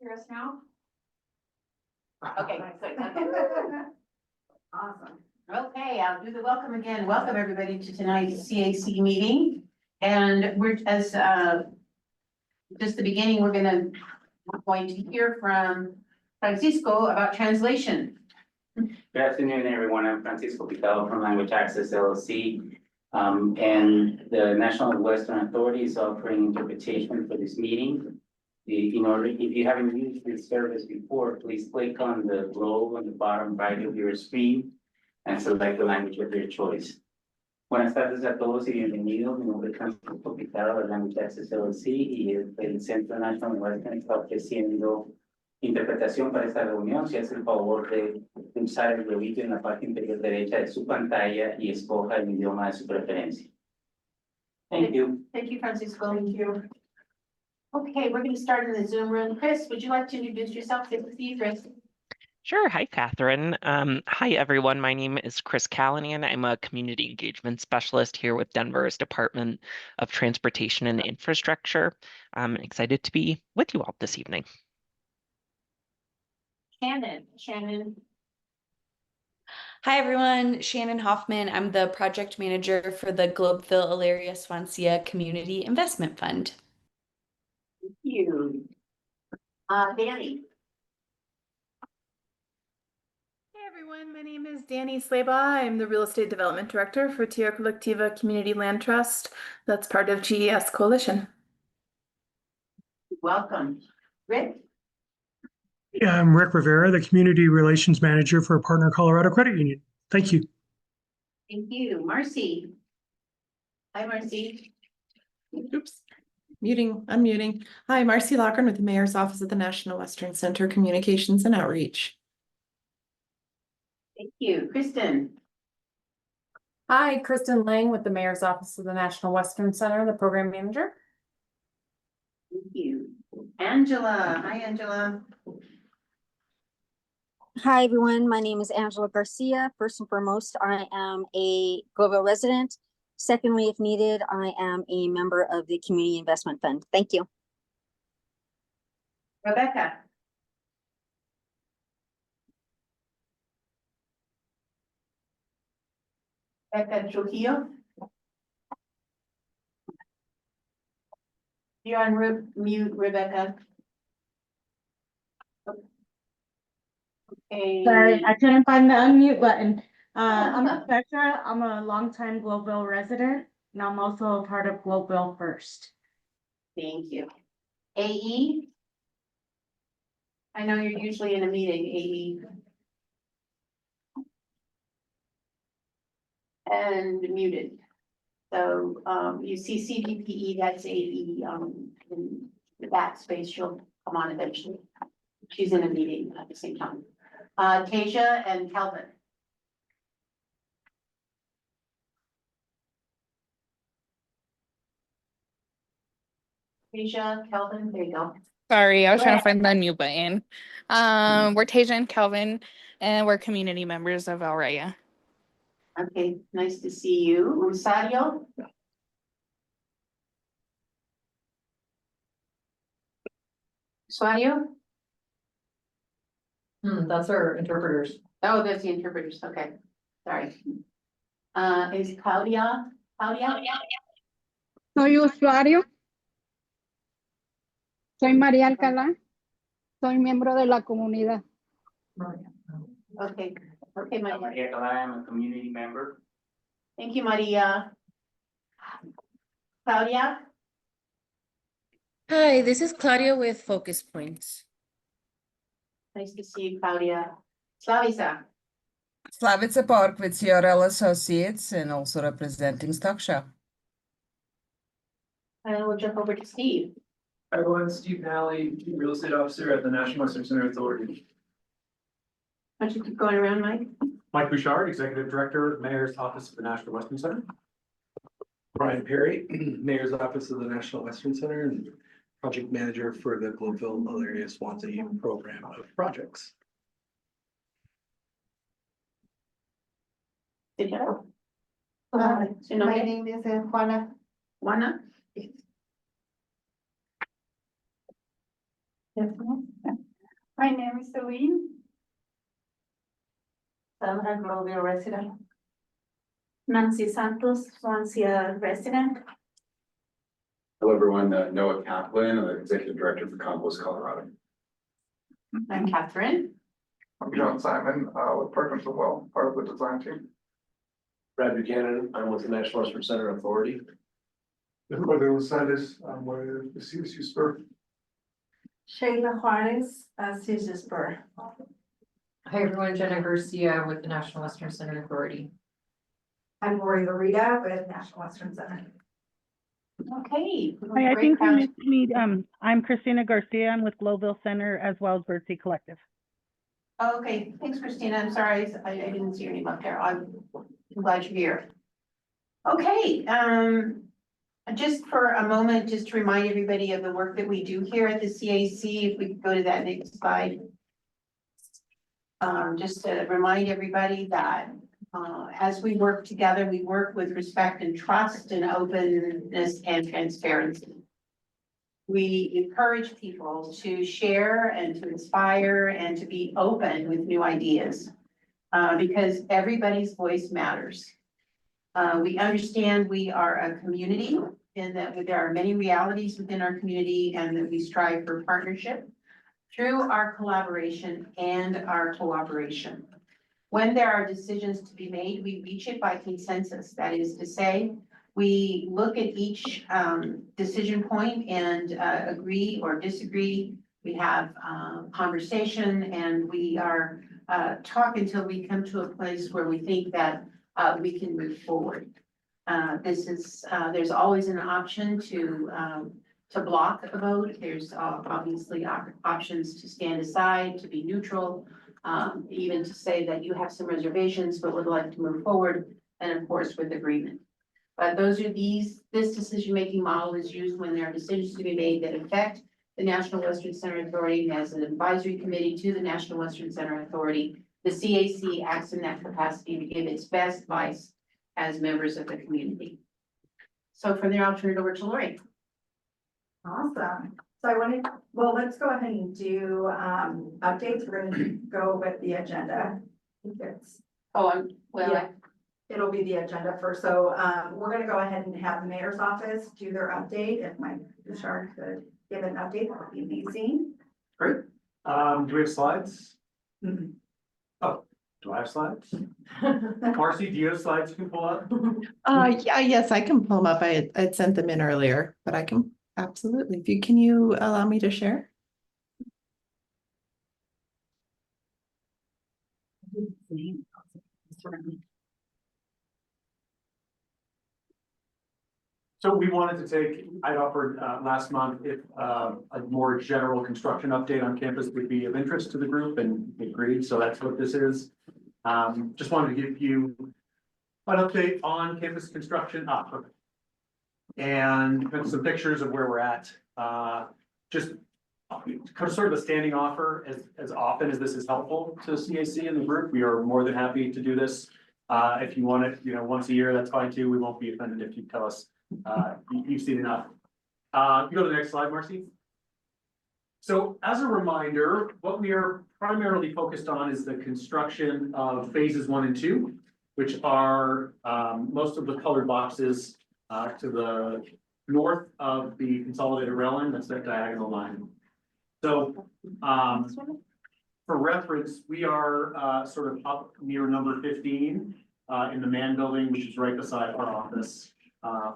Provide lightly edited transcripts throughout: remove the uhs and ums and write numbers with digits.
hear us now? Okay, good. Awesome. Okay, I'll do the welcome again. Welcome everybody to tonight's CAC meeting. And we're, as just the beginning, we're going to hear from Francisco about translation. Good afternoon, everyone. I'm Francisco Picado from Language Access LLC. And the National Western Authority is offering interpretation for this meeting. If you haven't used this service before, please click on the globe on the bottom right of your screen and select the language of your choice. Buenas tardes a todos y bienvenidos. Mi nombre es Francisco Picado de Language Access LLC y el Centro National Western está ofreciendo interpretación para esta reunión. Si hace el favor de pulsar el globito en la parte inferior derecha de su pantalla y escoja el idioma de su preferencia. Thank you. Thank you, Francisco. Thank you. Okay, we're going to start in the Zoom room. Chris, would you like to introduce yourself? Good to see you, Chris. Sure. Hi, Catherine. Hi, everyone. My name is Chris Callahan. I'm a community engagement specialist here with Denver's Department of Transportation and Infrastructure. I'm excited to be with you all this evening. Shannon. Hi, everyone. Shannon Hoffman. I'm the project manager for the Globeville-Elyria-Swansea Community Investment Fund. Thank you. Danny. Hey everyone, my name is Danny Slaybaugh. I'm the Real Estate Development Director for Tierra Colectiva Community Land Trust. That's part of GES Coalition. Welcome. Rick? Yeah, I'm Rick Rivera, the Community Relations Manager for Partner Colorado Credit Union. Thank you. Thank you. Marcy. Hi, Marcy. Oops. Unmuting. Hi, Marcy Lochran with the Mayor's Office at the National Western Center Communications and Outreach. Thank you. Kristen. Hi, Kristen Lang with the Mayor's Office of the National Western Center, the Program Manager. Thank you. Angela. Hi, Angela. Hi, everyone. My name is Angela Garcia. First and foremost, I am a Globeville resident. Secondly, if needed, I am a member of the Community Investment Fund. Thank you. Rebecca. Rebecca Trujillo. You're on mute, Rebecca. Okay. Sorry, I couldn't find the unmute button. I'm Rebecca. I'm a longtime Globeville resident, and I'm also a part of Globeville First. Thank you. AE? I know you're usually in a meeting, AE. And muted. So you see CDPE, that's AE in the back space. She'll come on eventually. She's in a meeting at the same time. Tasia and Calvin. Tasia, Calvin, there you go. Sorry, I was Go trying ahead. to find the unmute button. We're Tasia and Kelvin, and we're community members of Nwca. Okay, nice to see you. Rosario? Rosario? That's our interpreters. Oh, there's the interpreters, okay, sorry. Is Claudia? Soy usuario. Soy María Alcalá. Soy miembro de la comunidad. Okay, Maria. Maria Cala, I'm a community member. Thank you, Maria. Claudia? Hi, this is Claudia with Focus Points. Nice to see you, Claudia. Slavica? Slavica Park with CRL Associates and also representing Stockshaw. And we'll jump over to Steve. Hi everyone, Steve Nally, Real Estate Officer at the National Western Center Authority. Why don't you keep going around, Mike? Mike Bouchard, Executive Director, Mayor's Office of the National Western Center. Brian Perry, Mayor's Office of the National Western Center and Project Manager for the Globeville-Elyria-Swansea Program of Projects. My name is Juana. Juana? Yes. My name is Celine. Sandra, Global resident. Nancy Santos, Swansea resident. Hello, everyone. Noah Kaplan, I'm the Executive Director for Compost Colorado. I'm Catherine. I'm John Simon, with Partners as well, part of the design team. Brad Buchanan, I'm with the National Western Center Authority. Pedro Gonzalez, I'm with the CSU Spur. Sheila Juarez, CSU Spur. Hi, everyone. Jenna Garcia with the National Western Center Authority. I'm Lori Larita with National Western Center. Okay. Hi, I great think you crowd. missed me. I'm Christina Garcia. I'm with Globeville Center as well as Birdseed Collective. Okay, thanks, Christina. I'm sorry, I didn't see your name up there. I'm glad you're here. Okay, just for a moment, just to remind everybody of the work that we do here at the CAC, if we could go to that next slide. Just to remind everybody that as we work together, we work with respect and trust and openness and transparency. We encourage people to share and to inspire and to be open with new ideas because everybody's voice matters. We understand we are a community and that there are many realities within our community and that we strive for partnership through our collaboration and our cooperation. When there are decisions to be made, we reach it by consensus. That is to say, we look at each decision point and agree or disagree. We have conversation and we are talk until we come to a place where we think that we can move forward. There's always an option to block a vote. There's obviously options to stand aside, to be neutral, even to say that you have some reservations but would like to move forward, and of course with agreement. But this decision-making model is used when there are decisions to be made that affect the National Western Center Authority as an advisory committee to the National Western Center Authority. The CAC acts in that capacity to give its best advice as members of the community. So from there, I'll turn it over to Lori. Awesome. So let's go ahead and do updates. We're gonna go with the agenda. It'll be the agenda first. So we're gonna go ahead and have the mayor's office do their update. If Mike Bouchard could give an update, that would be amazing. Great. Do we have slides? Mhm. Oh, do I have slides? Marcy, do you have slides you can pull up? Yeah, yes, I can pull them up. I had sent them in earlier, but I can absolutely. Can you allow me to share? So we wanted to take, I'd offered last month if a more general construction update on campus would be of interest to the group and agreed. So that's what this is. Just wanted to give you an update on campus construction and some pictures of where we're at. Just sort of a standing offer as often as this is helpful to CAC and the group. We are more than happy to do this. If you want it, once a year, that's fine too. We won't be offended if you tell us you've seen enough. You go to the next slide, Marcy. So as a reminder, what we are primarily focused on is the construction of phases 1 and 2, which are most of the colored boxes to the north of the consolidated rail line. That's that diagonal line. So for reference, we are sort of up near number 15 in the Mann building, which is right beside our office.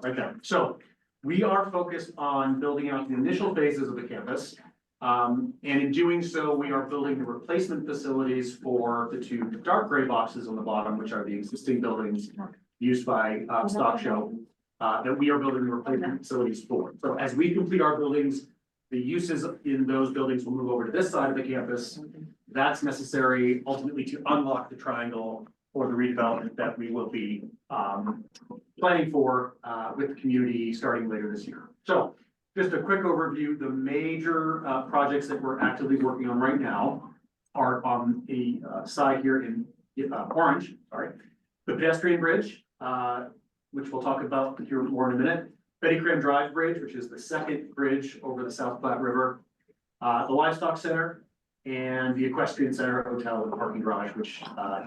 Right there. So we are focused on building out the initial phases of the campus. And in doing so, we are building the replacement facilities for the 2 dark gray boxes on the bottom, which are the existing buildings used by Stock Show that we are building the replacement facilities for. So as we complete our buildings, the uses in those buildings will move over to this side of the campus. That's necessary ultimately to unlock the triangle for the redevelopment that we will be planning for with the community starting later this year. So just a quick overview, the major projects that we're actively working on right now are on the side here in orange, the pedestrian bridge, which we'll talk about here more in a minute. Betty Cram Drive Bridge, which is the second bridge over the South Platte River. The Livestock Center, and the Equestrian Center Hotel and Parking Garage, which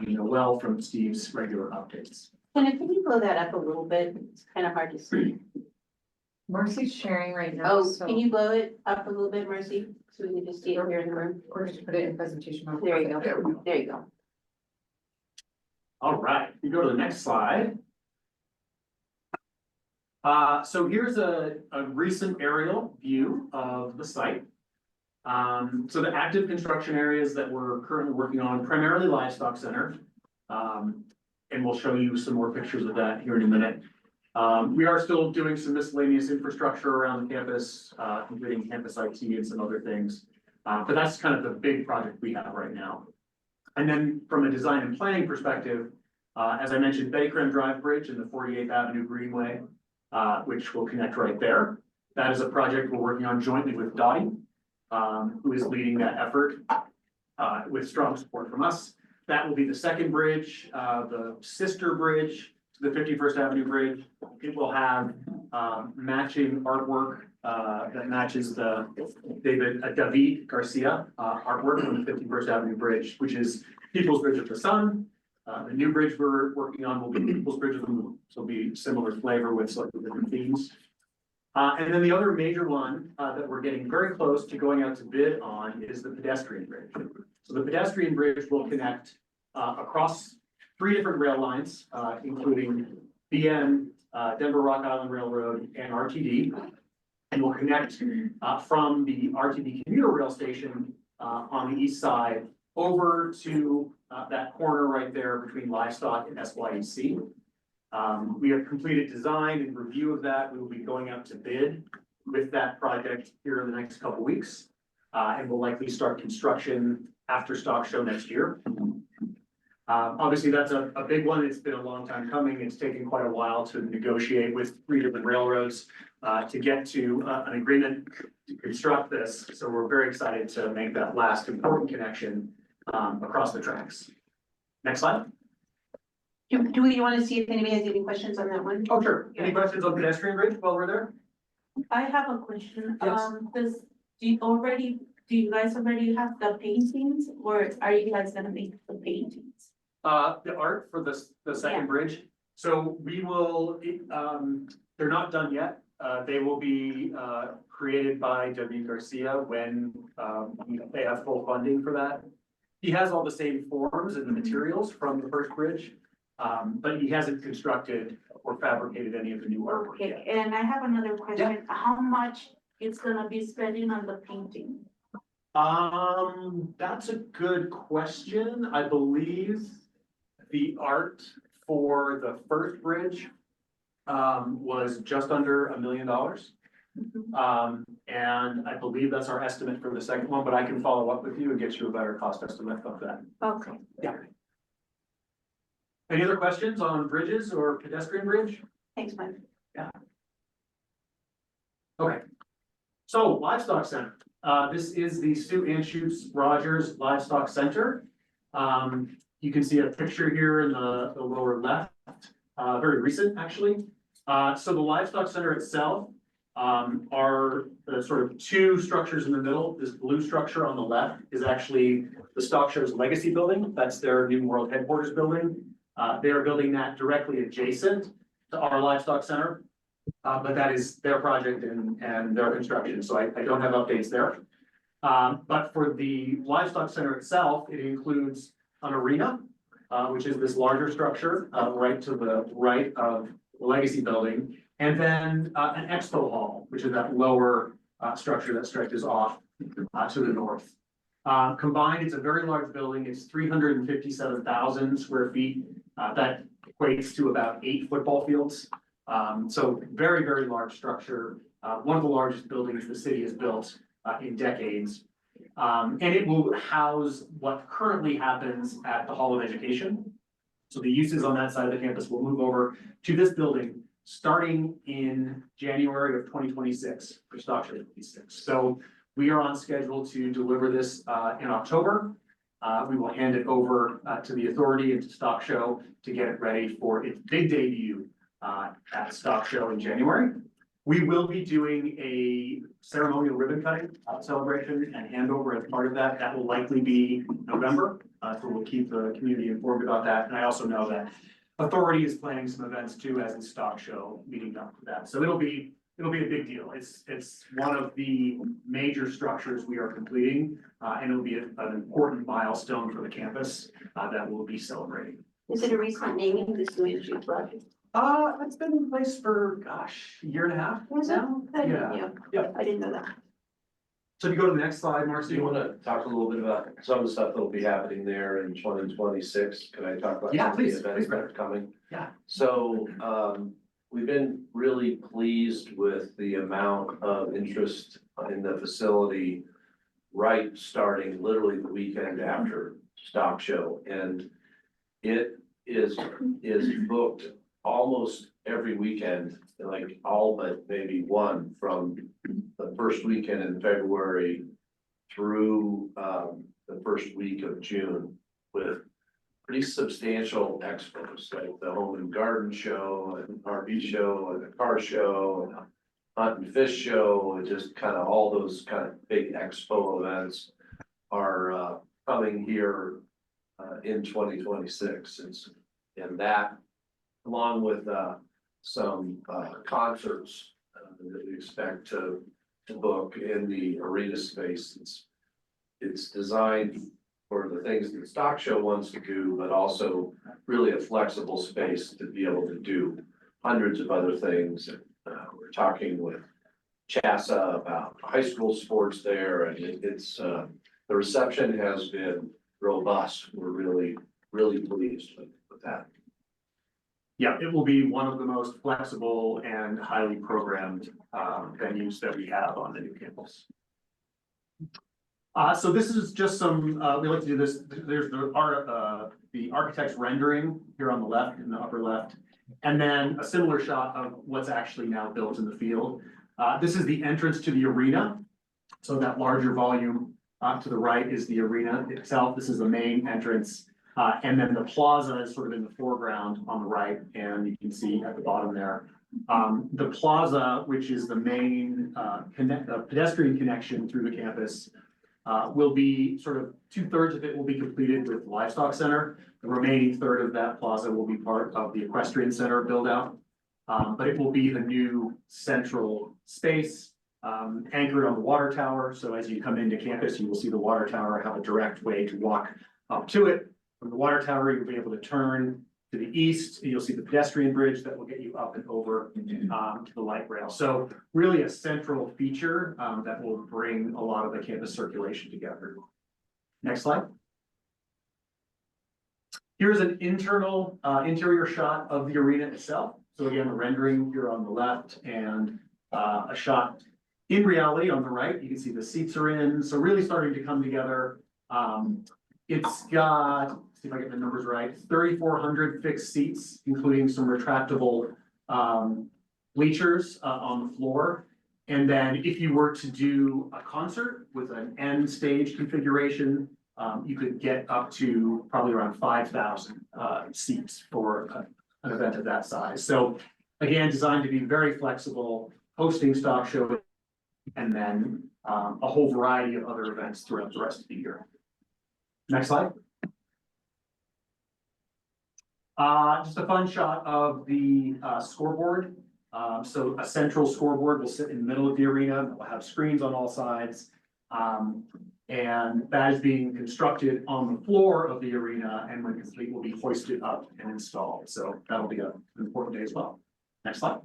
you know well from Steve's regular updates. And can you blow that up a little bit? It's kind of hard to see. Marcy's sharing right now, Oh, so. can you blow it up a little bit, Mercy? So we can just see it here in the room. Or just put it in presentation mode. There you go. There you go. All right, we go to the next slide. So here's a recent aerial view of the site. So the active construction areas that we're currently working on, primarily livestock center. And we'll show you some more pictures of that here in a minute. We are still doing some miscellaneous infrastructure around the campus, including campus IT and some other things. But that's kind of the big project we have right now. And then from a design and planning perspective, as I mentioned, Betty Creme Drive Bridge and the 48th Avenue Greenway, which will connect right there. That is a project we're working on jointly with Dottie, who is leading that effort with strong support from us. That will be the second bridge, the sister bridge to the 51st Avenue Bridge. It will have matching artwork that matches the David Garcia artwork on the 51st Avenue Bridge, which is People's Bridge of the Sun. The new bridge we're working on will be People's Bridge of the Moon, so it'll be similar flavor with slightly different themes. And then the other major one that we're getting very close to going out to bid on is the pedestrian bridge. So the pedestrian bridge will connect across 3 different rail lines, including BN, Denver Rock Island Railroad, and RTD. And will connect from the RTD commuter rail station on the east side over to that corner right there between Livestock and SYEC. We have completed design and review of that. We will be going out to bid with that project here in the next couple weeks. And we'll likely start construction after stock show next year. Obviously, that's a big one. It's been a long time coming. It's taken quite a while to negotiate with 3 different railroads to get to an agreement to construct this. So we're very excited to make that last important connection across the tracks. Next slide. Do we want to see if anybody has any questions on that one? Oh, sure. Any questions on pedestrian bridge while we're there? I have a question. Yes. Do you guys already have the paintings, or are you guys gonna make the paintings? The art for the second bridge. So we will, they're not done yet. They will be created by W. Garcia when they have full funding for that. He has all the same forms and the materials from the first bridge, but he hasn't constructed or fabricated any of the new artwork yet. Okay, and I have another question. How much it's gonna be spending on the painting? That's a good question. I believe the art for the first bridge was just under $1 million. And I believe that's our estimate for the second one, but I can follow up with you and get you a better cost estimate of that. Okay. Yeah. Any other questions on bridges or pedestrian bridge? Thanks, Mike. Yeah. Okay. So Livestock Center. This is the Sue Anschutz Rogers Livestock Center. You can see a picture here in the lower left, very recent actually. So the Livestock Center itself are the sort of 2 structures in the middle. This blue structure on the left is actually the Stock Show's legacy building. That's their new world headquarters building. They are building that directly adjacent to our Livestock Center. But that is their project and their construction, so I don't have updates there. But for the Livestock Center itself, it includes an arena, which is this larger structure right to the right of the legacy building, and then an expo hall, which is that lower structure that stretches off to the north. Combined, it's a very large building. It's 357,000 square feet. That equates to about 8 football fields. So very, very large structure. One of the largest buildings the city has built in decades. And it will house what currently happens at the Hall of Education. So the uses on that side of the campus will move over to this building starting in January of 2026 for Stock Show 26. So we are on schedule to deliver this in October. We will hand it over to the authority and to Stock Show to get it ready for its big debut at Stock Show in January. We will be doing a ceremonial ribbon cutting celebration and handover as part of that. That will likely be November. So we'll keep the community informed about that. And I also know that Authority is planning some events too as a stock show leading up to that. So it'll be a big deal. It's one of the major structures we are completing, and it'll be an important milestone for the campus that we'll be celebrating. Is it a recent naming this new issue project? It's been in place for, gosh, a year and a half Was it? now. Yeah. I didn't know that. So if you go to the next slide, Marcy. You want to talk a little bit about some of the stuff that will be happening there in 2026? Can I talk about Yeah, some of the please, events please, that are coming? Yeah. So, we've been really pleased with the amount of interest in the facility right starting literally the weekend after stock show. And it is booked almost every weekend, like all but maybe one, from the first weekend in February through the first week of June, with pretty substantial expos, like the home and garden show, and RV show, and a car show, and a hunt and fish show, and just kind of all those kind of big expo events are coming here in 2026. And that, along with some concerts that we expect to book in the arena space. It's designed for the things that Stock Show wants to do, but also really a flexible space to be able to do hundreds of other things. We're talking with CHASA about high school sports there, and it's the reception has been robust. We're really pleased with that. Yeah, it will be one of the most flexible and highly programmed venues that we have on the new campus. So this is just some, we like to do this, there's the architect's rendering here on the left, in the upper left, and then a similar shot of what's actually now built in the field. This is the entrance to the arena. So that larger volume to the right is the arena itself. This is the main entrance. And then the plaza is sort of in the foreground on the right, and you can see at the bottom there. The plaza, which is the main pedestrian connection through the campus, will be sort of 2/3 of it will be completed with livestock center. The remaining third of that plaza will be part of the equestrian center build out. But it will be the new central space anchored on the water tower. So as you come into campus, you will see the water tower, have a direct way to walk up to it. From the water tower, you'll be able to turn to the east, and you'll see the pedestrian bridge that will get you up and over to the light rail. So really a central feature that will bring a lot of the campus circulation together. Next slide. Here's an internal interior shot of the arena itself. So again, the rendering here on the left, and a shot in reality on the right. You can see the seats are in, so really starting to come together. It's got, see if I get the numbers right, 3,400 fixed seats, including some retractable bleachers on the floor. And then if you were to do a concert with an end stage configuration, you could get up to probably around 5,000 seats for an event of that size. So again, designed to be very flexible, hosting stock show, and then a whole variety of other events throughout the rest of the year. Next slide. Just a fun shot of the scoreboard. So a central scoreboard will sit in the middle of the arena. It will have screens on all sides. And that is being constructed on the floor of the arena, and when complete will be hoisted up and installed. So that'll be an important day as well. Next slide.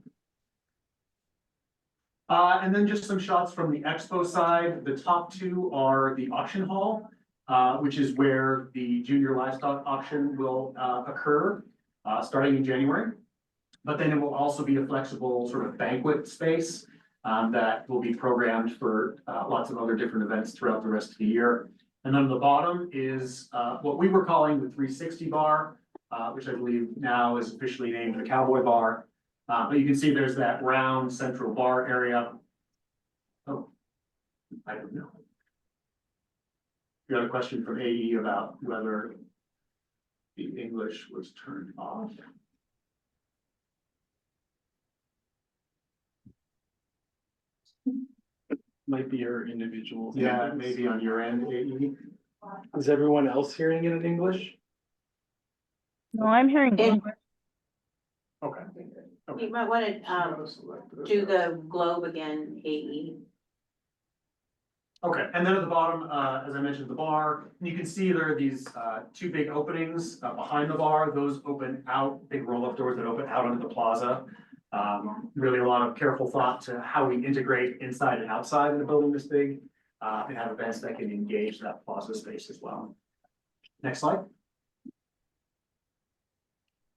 And then just some shots from the expo side. The top two are the auction hall, which is where the junior livestock auction will occur starting in January. But then it will also be a flexible sort of banquet space that will be programmed for lots of other different events throughout the rest of the year. And then the bottom is what we were calling the 360 bar, which I believe now is officially named the Cowboy Bar. But you can see there's that round central bar area. Oh, I don't know. We got a question from AE about whether the English was turned off. Might be your individual. Yeah, maybe on your end, AE. Is everyone else hearing it in English? No, I'm hearing English. Okay. You might want to, do the globe again, AE. Okay, and then at the bottom, as I mentioned, the bar, you can see there are these two big openings behind the bar. Those open out, big roll-up doors that open out onto the plaza. Really a lot of careful thought to how we integrate inside and outside of the building this big, and have events that can engage that plaza space as well. Next slide.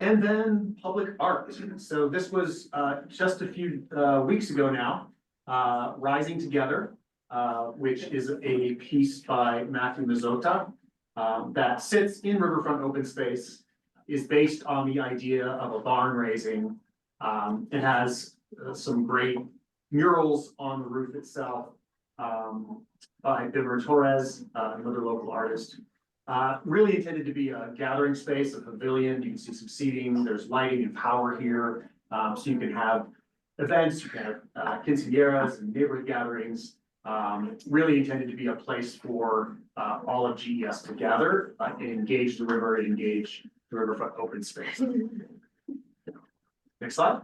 And then public art. So this was just a few weeks ago now, Rising Together, which is a piece by Matthew Mazzota that sits in Riverfront Open Space, is based on the idea of a barn raising. It has some great murals on the roof itself by Bimmer Torres, another local artist. Really intended to be a gathering space, a pavilion. You can see some seating, there's lighting and power here. So you can have events, you can have quinceañeras and neighborhood gatherings. Really intended to be a place for all of GES to gather and engage the river and engage the riverfront open space. Next slide.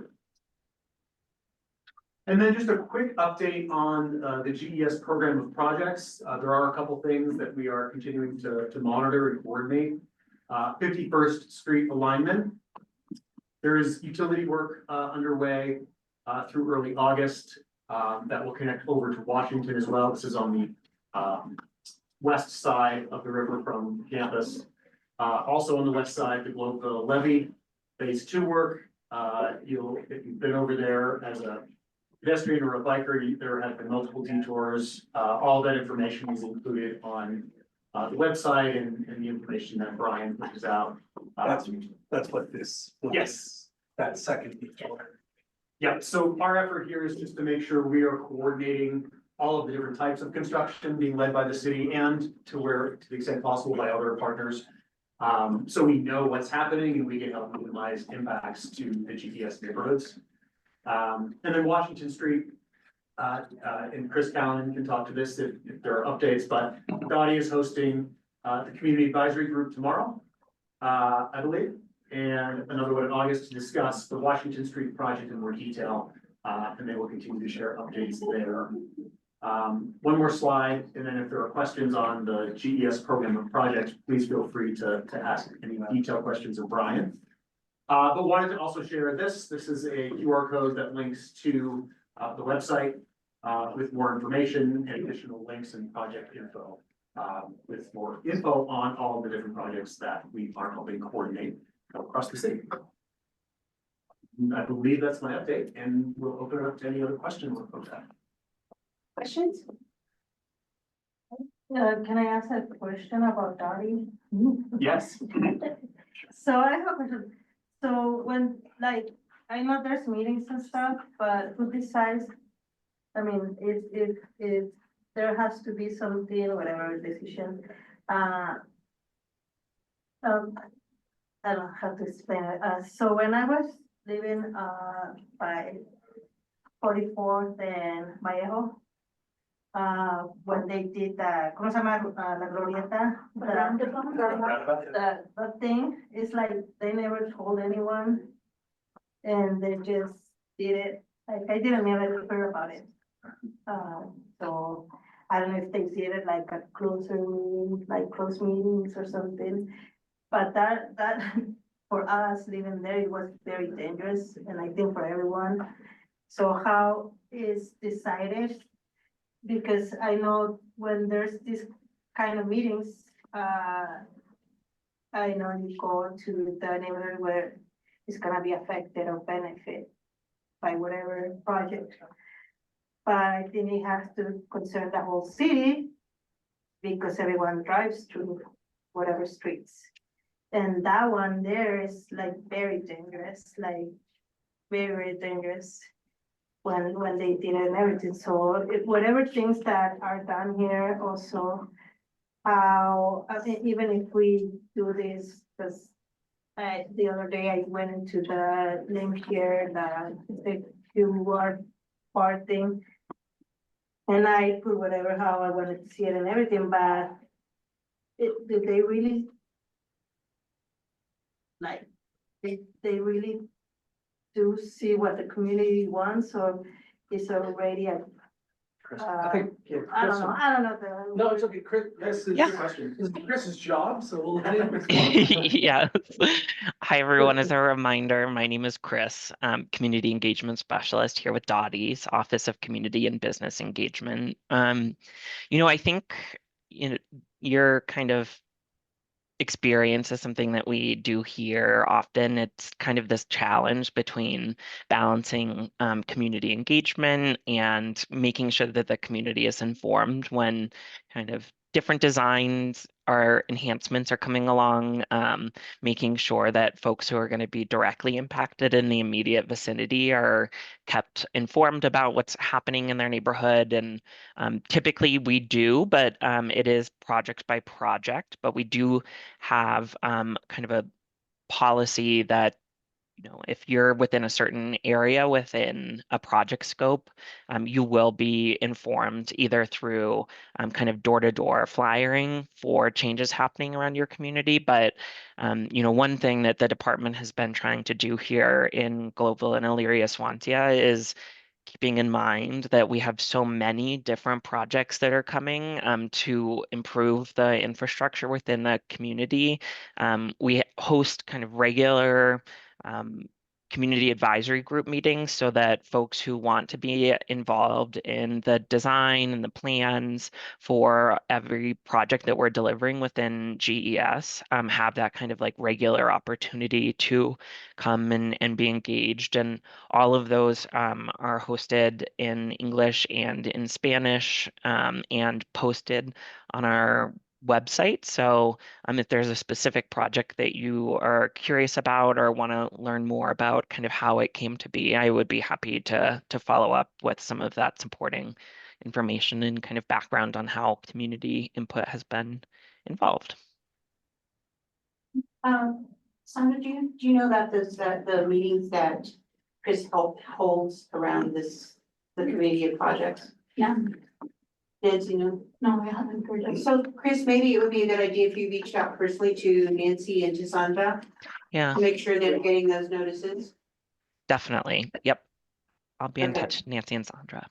And then just a quick update on the GES program of projects. There are a couple things that we are continuing to monitor and coordinate. 51st Street alignment. There is utility work underway through early August that will connect over to Washington as well. This is on the west side of the river from campus. Also on the west side, the Globeville levee, phase 2 work. If you've been over there as a pedestrian or a biker, there have been multiple detours. All that information is included on the website and the information that Brian pushes out. That's what this. Yes. That second detour. Yeah, so our effort here is just to make sure we are coordinating all of the different types of construction being led by the city and to the extent possible by other partners. So we know what's happening and we can help minimize impacts to the GES neighborhoods. And then Washington Street, and Chris Callan can talk to this if there are updates, but Dottie is hosting the community advisory group tomorrow, I believe, and another one in August to discuss the Washington Street project in more detail, and they will continue to share updates there. One more slide, and then if there are questions on the GES program of projects, please feel free to ask any detailed questions of Brian. But wanted to also share this. This is a QR code that links to the website with more information and additional links and project info, with more info on all the different projects that we are helping coordinate across the city. I believe that's my update, and we'll open it up to any other questions or folks have. Questions? Can I ask a question about Dottie? Yes. So I have a question. So when, like, I know there's meetings and stuff, but who decides? I mean, if there has to be something, whatever decision, I don't know how to explain it. So when I was living, by 44th and Vallejo, when they did the, ¿cómo se llama? La glorieta, the thing, it's like they never told anyone and they just did it. Like I didn't even hear about it. So I don't know if they did it like a closer meeting, like close meetings or something. But that for us living there, it was very dangerous, and I think for everyone. So how is decided? Because I know when there's this kind of meetings, I know you go to the neighborhood where it's gonna be affected or benefit by whatever project. But I think it has to concern the whole city because everyone drives through whatever streets. And that one there is like very dangerous, like very dangerous. When they did it and everything, so whatever things that are done here also, how, I think even if we do this, because the other day I went into the link here, the QR part thing, And I put whatever, how I wanted to see it and everything, but did they really? Like, they really do see what the community wants, or is already a, Chris, I think, yeah, I Chris. don't know. No, it's okay, Chris, this is Yeah. your question. This is Chris's job, so we'll let him. Yes. Hi, everyone. As a reminder, my name is Chris, Community Engagement Specialist here with Dottie's Office of Community and Business Engagement. I think your kind of experience is something that we do here often. It's kind of this challenge between balancing community engagement and making sure that the community is informed when kind of different designs or enhancements are coming along, making sure that folks who are going to be directly impacted in the immediate vicinity are kept informed about what's happening in their neighborhood. And typically we do, but it is project by project, but we do have kind of a policy that if you're within a certain area within a project scope, you will be informed either through kind of door-to-door flyering for changes happening around your community. But one thing that the department has been trying to do here in Globeville and Elyria Swansea is keeping in mind that we have so many different projects that are coming to improve the infrastructure within the community. We host kind of regular community advisory group meetings so that folks who want to be involved in the design and the plans for every project that we're delivering within GES have that kind of like regular opportunity to come and be engaged. And all of those are hosted in English and in Spanish and posted on our website. So if there's a specific project that you are curious about or want to learn more about kind of how it came to be, I would be happy to follow up with some of that supporting information and kind of background on how community input has been involved. Sandra, do you know about the meetings that Chris holds around the committee of projects? Yeah. Nancy, no, I haven't heard of. So Chris, maybe it would be a good idea if you reached out personally to Nancy and to Sandra. Yeah. To make sure they're getting those notices. Definitely. Yep. I'll be in touch, Nancy and Sandra.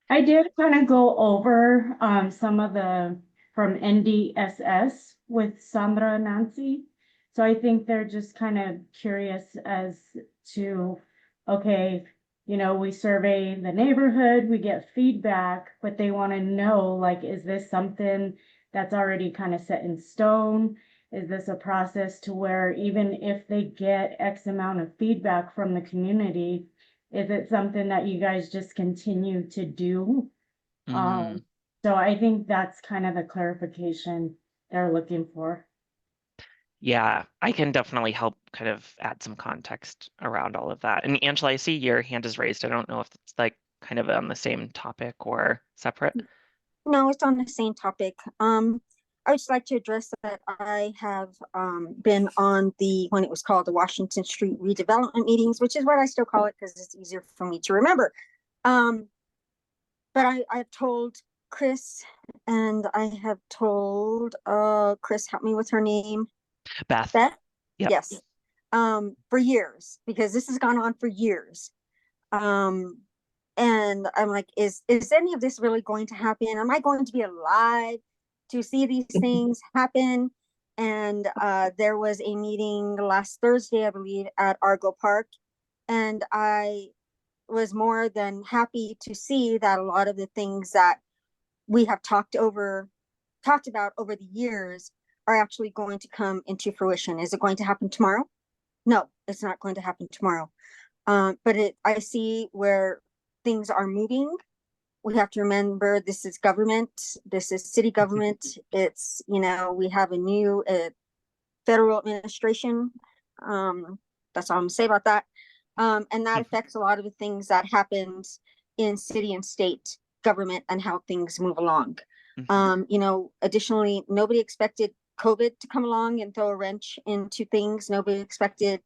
I did kind of go over some of the from NDSS with Sandra and Nancy. So I think they're just kind of curious as to, okay, we survey the neighborhood, we get feedback, but they want to know, like, is this something that's already kind of set in stone? Is this a process to where even if they get X amount of feedback from the community, is it something that you guys just continue to do? So I think that's kind of the clarification they're looking for. Yeah, I can definitely help kind of add some context around all of that. And Angela, I see your hand is raised. I don't know if it's like kind of on the same topic or separate. No, it's on the same topic. I would just like to address that I have been on when it was called the Washington Street redevelopment meetings, which is what I still call it because it's easier for me to remember. But I've told Chris and I have told Chris, help me with her name. Beth. Yep. Yes. For years, because this has gone on for years. And I'm like, is any of this really going to happen? Am I going to be alive to see these things happen? And there was a meeting last Thursday, I believe, at Argo Park. And I was more than happy to see that a lot of the things that we have talked about over the years are actually going to come into fruition. Is it going to happen tomorrow? No, it's not going to happen tomorrow. But I see where things are moving. We have to remember this is government. This is city government. It's, we have a new federal administration. That's all I'm gonna say about that. And that affects a lot of the things that happens in city and state government and how things move along. Additionally, nobody expected COVID to come along and throw a wrench into things. Nobody expected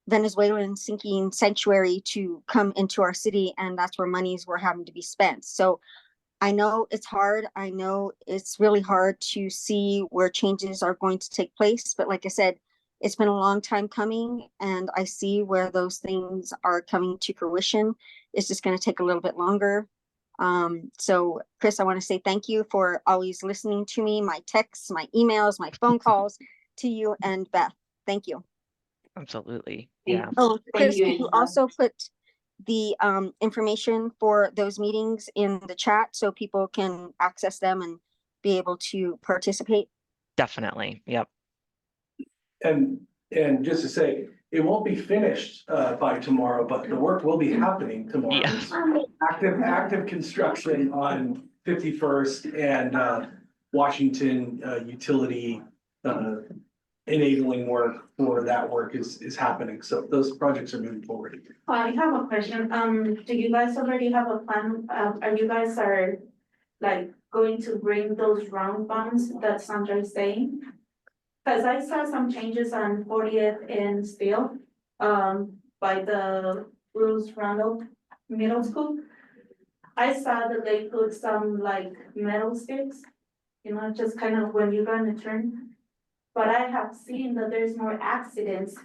Venezuelan sinking sanctuary to come into our city, and that's where monies were having to be spent. So I know it's hard. I know it's really hard to see where changes are going to take place. But like I said, it's been a long time coming, and I see where those things are coming to fruition. It's just going to take a little bit longer. So Chris, I want to say thank you for always listening to me, my texts, my emails, my phone calls to you and Beth. Thank you. Absolutely. Thank- Yeah. Oh, Thank Chris, you, could you Angela. also put the information for those meetings in the chat so people can access them and be able to participate? Definitely. Yep. And just to say, it won't be finished by tomorrow, but the work will be happening tomorrow. Yeah. It's active construction on 51st and Washington utility enabling work for that work is happening. So those projects are moving forward. I have a question. Do you guys already have a plan? Are you guys like going to bring those round bonds that Sandra is saying? Cause I saw some changes on 40th and Steel, by the Bruce Ronald Middle School. I saw that they put some like metal sticks, you know, just kind of when you're gonna turn. But I have seen that there's more accidents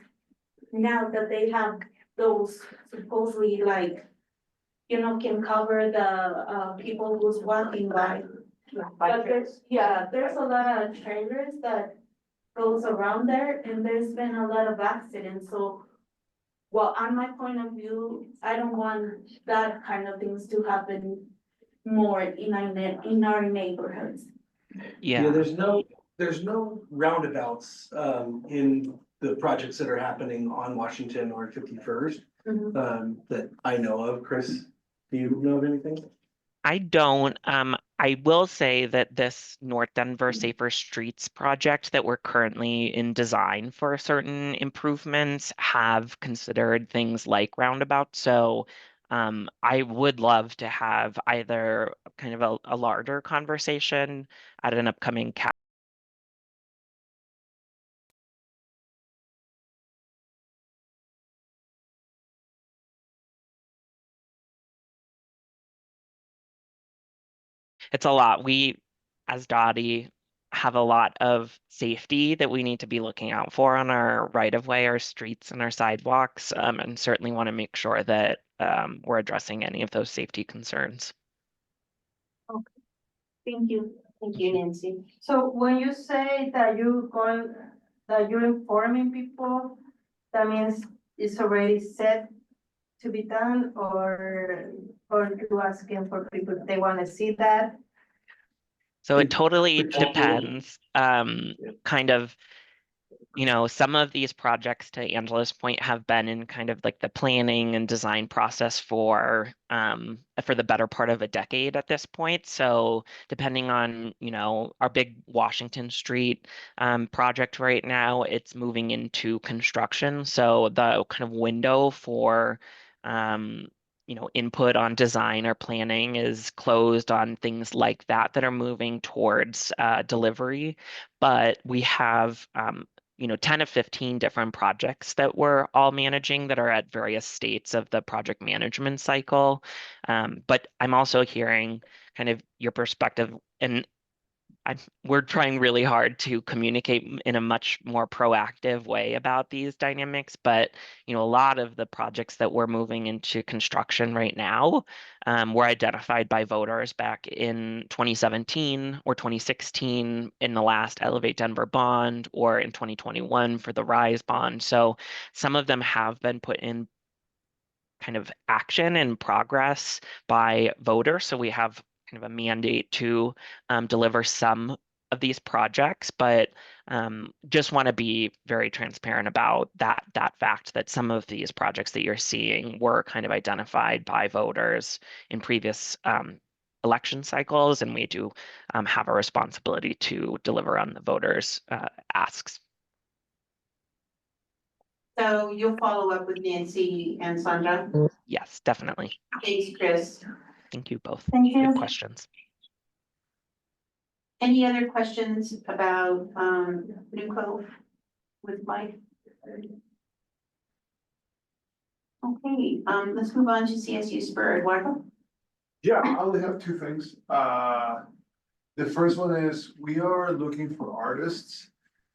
now that they have those supposedly like, you know, can cover the people who's walking by. But there's a lot of trailers that goes around there and there's been a lot of accidents, so. Well, on my point of view, I don't want that kind of things to happen more in our neighborhoods. Yeah. There's no roundabouts in the projects that are happening on Washington or 51st that I know of. Chris, do you know of anything? I don't. I will say that this North Denver Safer Streets project that we're currently in design for certain improvements have considered things like roundabouts. So I would love to have either kind of a larger conversation at an upcoming It's a lot. We, as Dottie, have a lot of safety that we need to be looking out for on our right of way, our streets and our sidewalks, and certainly want to make sure that we're addressing any of those safety concerns. Okay, thank you. Thank you, Nancy. So when you say that you're informing people, that means it's already set to be done, or you asking for people if they want to see that? So it totally depends. Kind of, you know, some of these projects, to Angela's point, have been in kind of like the planning and design process for the better part of a decade at this point. So depending on, you know, our big Washington Street project right now, it's moving into construction. So the kind of window for you know, input on design or planning is closed on things like that are moving towards delivery. But we have you know, 10 of 15 different projects that we're all managing that are at various states of the project management cycle. But I'm also hearing kind of your perspective, and we're trying really hard to communicate in a much more proactive way about these dynamics. But, you know, a lot of the projects that we're moving into construction right now were identified by voters back in 2017 or 2016 in the last Elevate Denver bond, or in 2021 for the RISE bond. So some of them have been put in kind of action and progress by voters. So we have kind of a mandate to deliver some of these projects, but just want to be very transparent about that fact that some of these projects that you're seeing were kind of identified by voters in previous election cycles, and we do have a responsibility to deliver on the voters' asks. So you'll follow up with Nancy and Sandra? Yes, definitely. Thanks, Chris. Thank you both. Thank you. Good questions. Any other questions about Nwca with Mike? Okay, let's move on to CSU Spur. Eduardo? Yeah, I only have two things. The first one is we are looking for artists.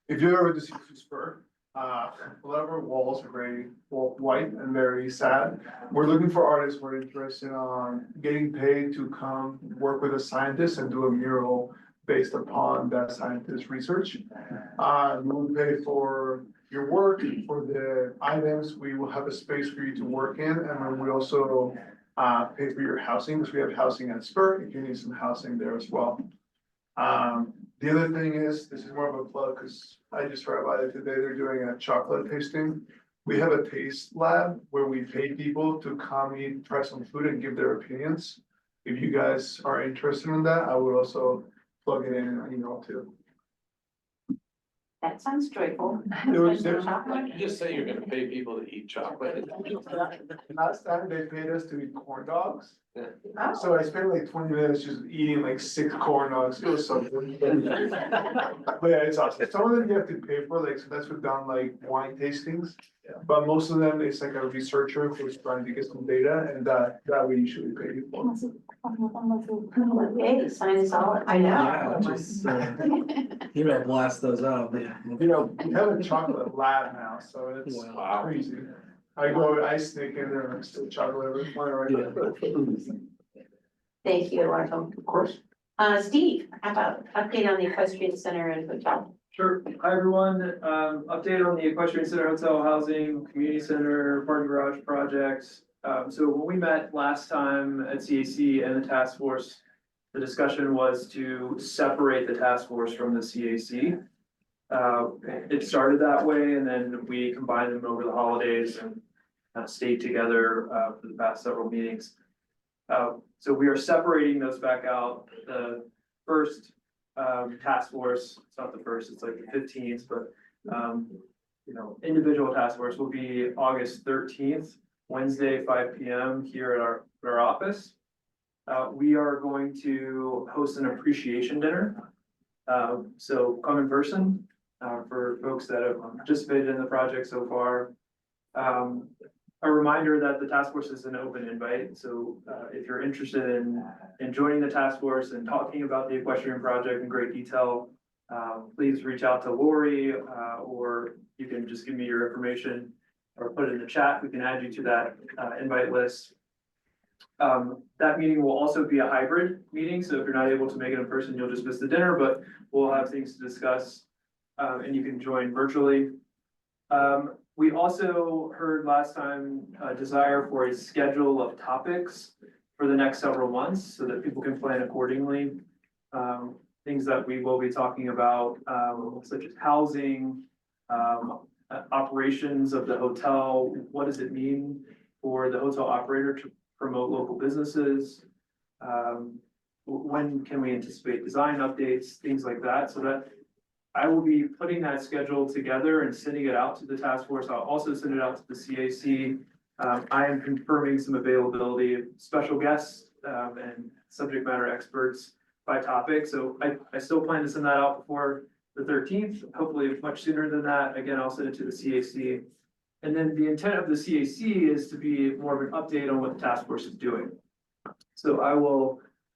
If you ever see Spur, a lot of our walls are very white and very sad. We're looking for artists. We're interested on getting paid to come work with a scientist and do a mural based upon that scientist's research. We will pay for your work, for the items. We will have a space for you to work in, and then we also pay for your housing, because we have housing at Spur, if you need some housing there as well. The other thing is, this is more of a plug, because I just heard about it today, they're doing a chocolate tasting. We have a taste lab where we pay people to come eat, try some food and give their opinions. If you guys are interested in that, I would also plug it in an email too. That sounds joyful. There's- You just say you're gonna pay people to eat chocolate. Last time they paid us to eat corn dogs. Oh. So I spent like 20 minutes just eating like 6 corn dogs. It was so good. But yeah, it's awesome. Some of them you have to pay for, like, so that's what done like wine tastings. But most of them, it's like a researcher who's trying to get some data, and that we usually pay people. Okay, sign us all. I Yeah, know. just, you might blast those out, yeah. You know, we have a chocolate lab now, so it's Wow. crazy. I sneak in there and still chocolate every morning right. Thank you, Eduardo. Of course. Steve, how about update on the equestrian center and hotel? Sure. Hi, everyone. Update on the Equestrian Center Hotel Housing, Community Center, Parking Garage projects. So when we met last time at CAC and the task force, the discussion was to separate the task force from the CAC. It started that way, and then we combined them over the holidays and stayed together for the past several meetings. So we are separating those back out. The first task force, it's not the first, it's like the 15th, but individual task force will be August 13th, Wednesday, 5 p.m. here at our office. We are going to host an appreciation dinner. So come in person for folks that have participated in the project so far. A reminder that the task force is an open invite, so if you're interested in joining the task force and talking about the equestrian project in great detail, please reach out to Lori, or you can just give me your information or put it in the chat. We can add you to that invite list. That meeting will also be a hybrid meeting, so if you're not able to make it in person, you'll just miss the dinner, but we'll have things to discuss, and you can join virtually. We also heard last time a desire for a schedule of topics for the next several months so that people can plan accordingly. Things that we will be talking about, such as housing, operations of the hotel. What does it mean for the hotel operator to promote local businesses? When can we anticipate design updates, things like that, so that I will be putting that schedule together and sending it out to the task force. I'll also send it out to the CAC. I am confirming some availability of special guests and subject matter experts by topic. So I still plan to send that out before the 13th, hopefully much sooner than that. Again, I'll send it to the CAC. And then the intent of the CAC is to be more of an update on what the task force is doing. So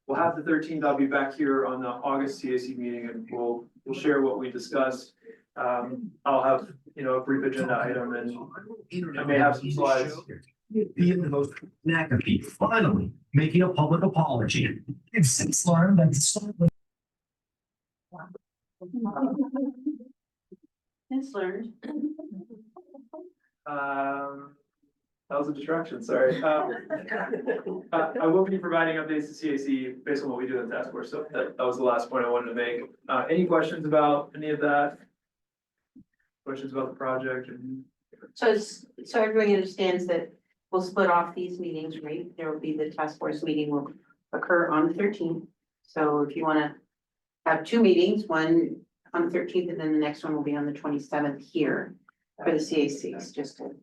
we'll have the 13th. I'll be back here on the August CAC meeting, and we'll share what we discussed. I'll have, a brief agenda item, and I may have some slides. Being the most Nwca finally making a public apology. It's since learned that It's learned. That was a distraction, sorry. I will be providing updates to CAC based on what we do in the task force, so that was the last point I wanted to make. Any questions about any of that? Questions about the project? So everybody understands that we'll split off these meetings, right? There will be the task force meeting will occur on the 13th. So if you want to have two meetings, one on the 13th, and then the next one will be on the 27th here for the CACs, just to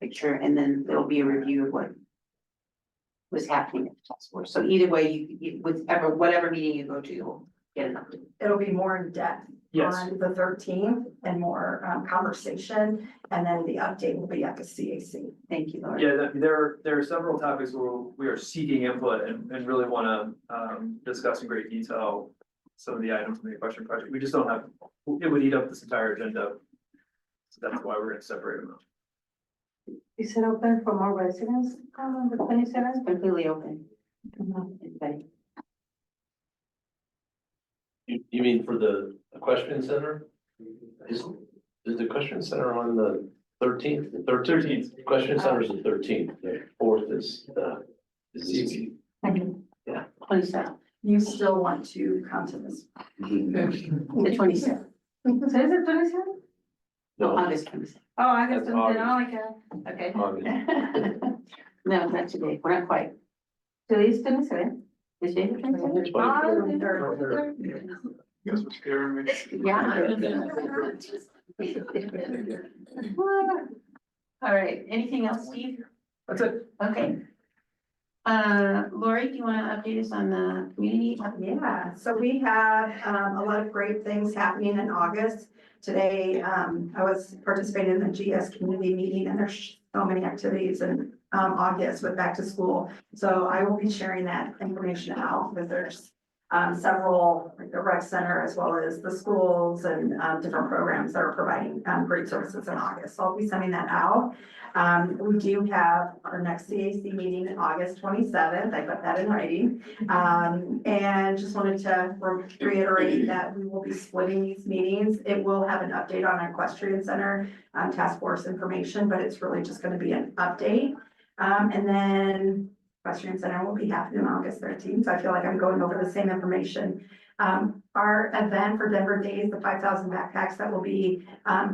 make sure, and then there'll be a review of what was happening at the task force. So either way, you whatever meeting you go to, you'll get an update. It'll be more in depth Yes. on the 13th and more conversation. And then the update will be at the CAC. Thank you, Laura. Yeah, there are several topics where we are seeking input and really wanna, discuss in great detail some of the items in the question project. We just don't have, it would eat up this entire agenda. So that's why we're gonna separate them out. Is it open for more residents on the 27th? Completely open. Anybody? You mean for the equestrian center? Is the equestrian center on the 13th? The 13th. Equestrian center is the 13th. The 4th is easy. Yeah. 27th. You still want to come to this? The 27th. So is it 27th? No. August 27th. Oh, I guess, That's oh, August. Okay. August. No, not today. We're not quite. Today's 27th. Is it 27th? Guess what's scaring me? Yeah. All right, anything else, Steve? That's it. Okay. Lori, do you want to update us on the community? Yeah, so we have a lot of great things happening in August. Today, I was participating in the GS community meeting, and there's so many activities in August with back to school. So I will be sharing that information out, because there's several, like the rec center, as well as the schools and different programs that are providing great services in August. So I'll be sending that out. We do have our next CAC meeting in August 27th. I put that in writing. And just wanted to reiterate that we will be splitting these meetings. It will have an update on our equestrian center task force information, but it's really just going to be an update. And then Equestrian Center will be happening on August 13th. So I feel like I'm going over the same information. Our event for Denver Days, the 5,000 backpacks that will be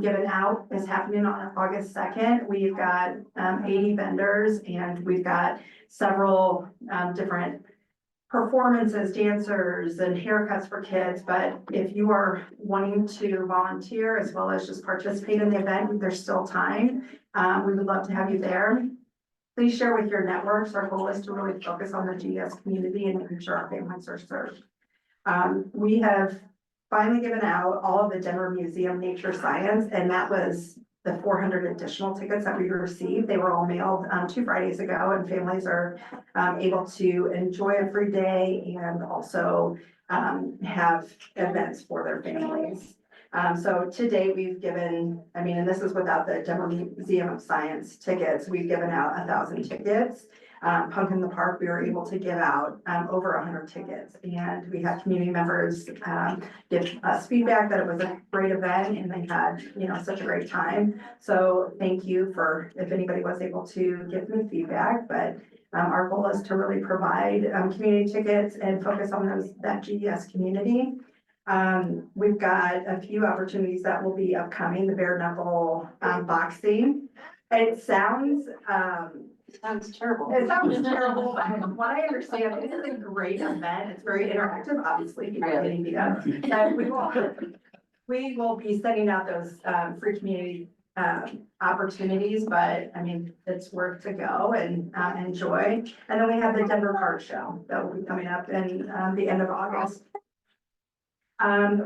given out, is happening on August 2nd. We've got 80 vendors, and we've got several different performances, dancers, and haircuts for kids. But if you are wanting to volunteer as well as just participate in the event, there's still time. We would love to have you there. Please share with your networks. Our goal is to really focus on the GS community and making sure our families are served. We have finally given out all of the Denver Museum Nature Science, and that was the 400 additional tickets that we received. They were all mailed 2 Fridays ago, and families are able to enjoy a free day and also have events for their families. So to date, we've given, and this is without the Denver Museum of Science tickets, we've given out 1,000 tickets. Punk in the Park, we were able to give out over 100 tickets, and we had community members give us feedback that it was a great event and they had, such a great time. So thank you for, if anybody was able to give me feedback, but our goal is to really provide community tickets and focus on that GES community. We've got a few opportunities that will be upcoming, the bare knuckle boxing. It sounds terrible. It sounds terrible, but from what I understand, it is a great event. It's very interactive, obviously, people are getting beat up. And we will be sending out those free community opportunities, but it's worth to go and enjoy. And then we have the Denver Card Show that will be coming up in the end of August.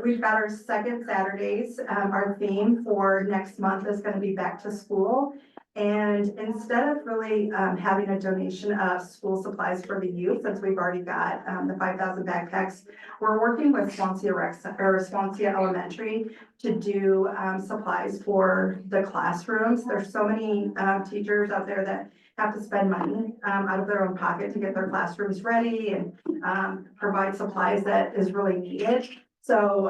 We've got our second Saturdays. Our theme for next month is going to be back to school. And instead of really having a donation of school supplies for the youth, since we've already got the 5,000 backpacks, we're working with Swansea Elementary to do supplies for the classrooms. There's so many teachers out there that have to spend money out of their own pocket to get their classrooms ready and provide supplies that is really needed. So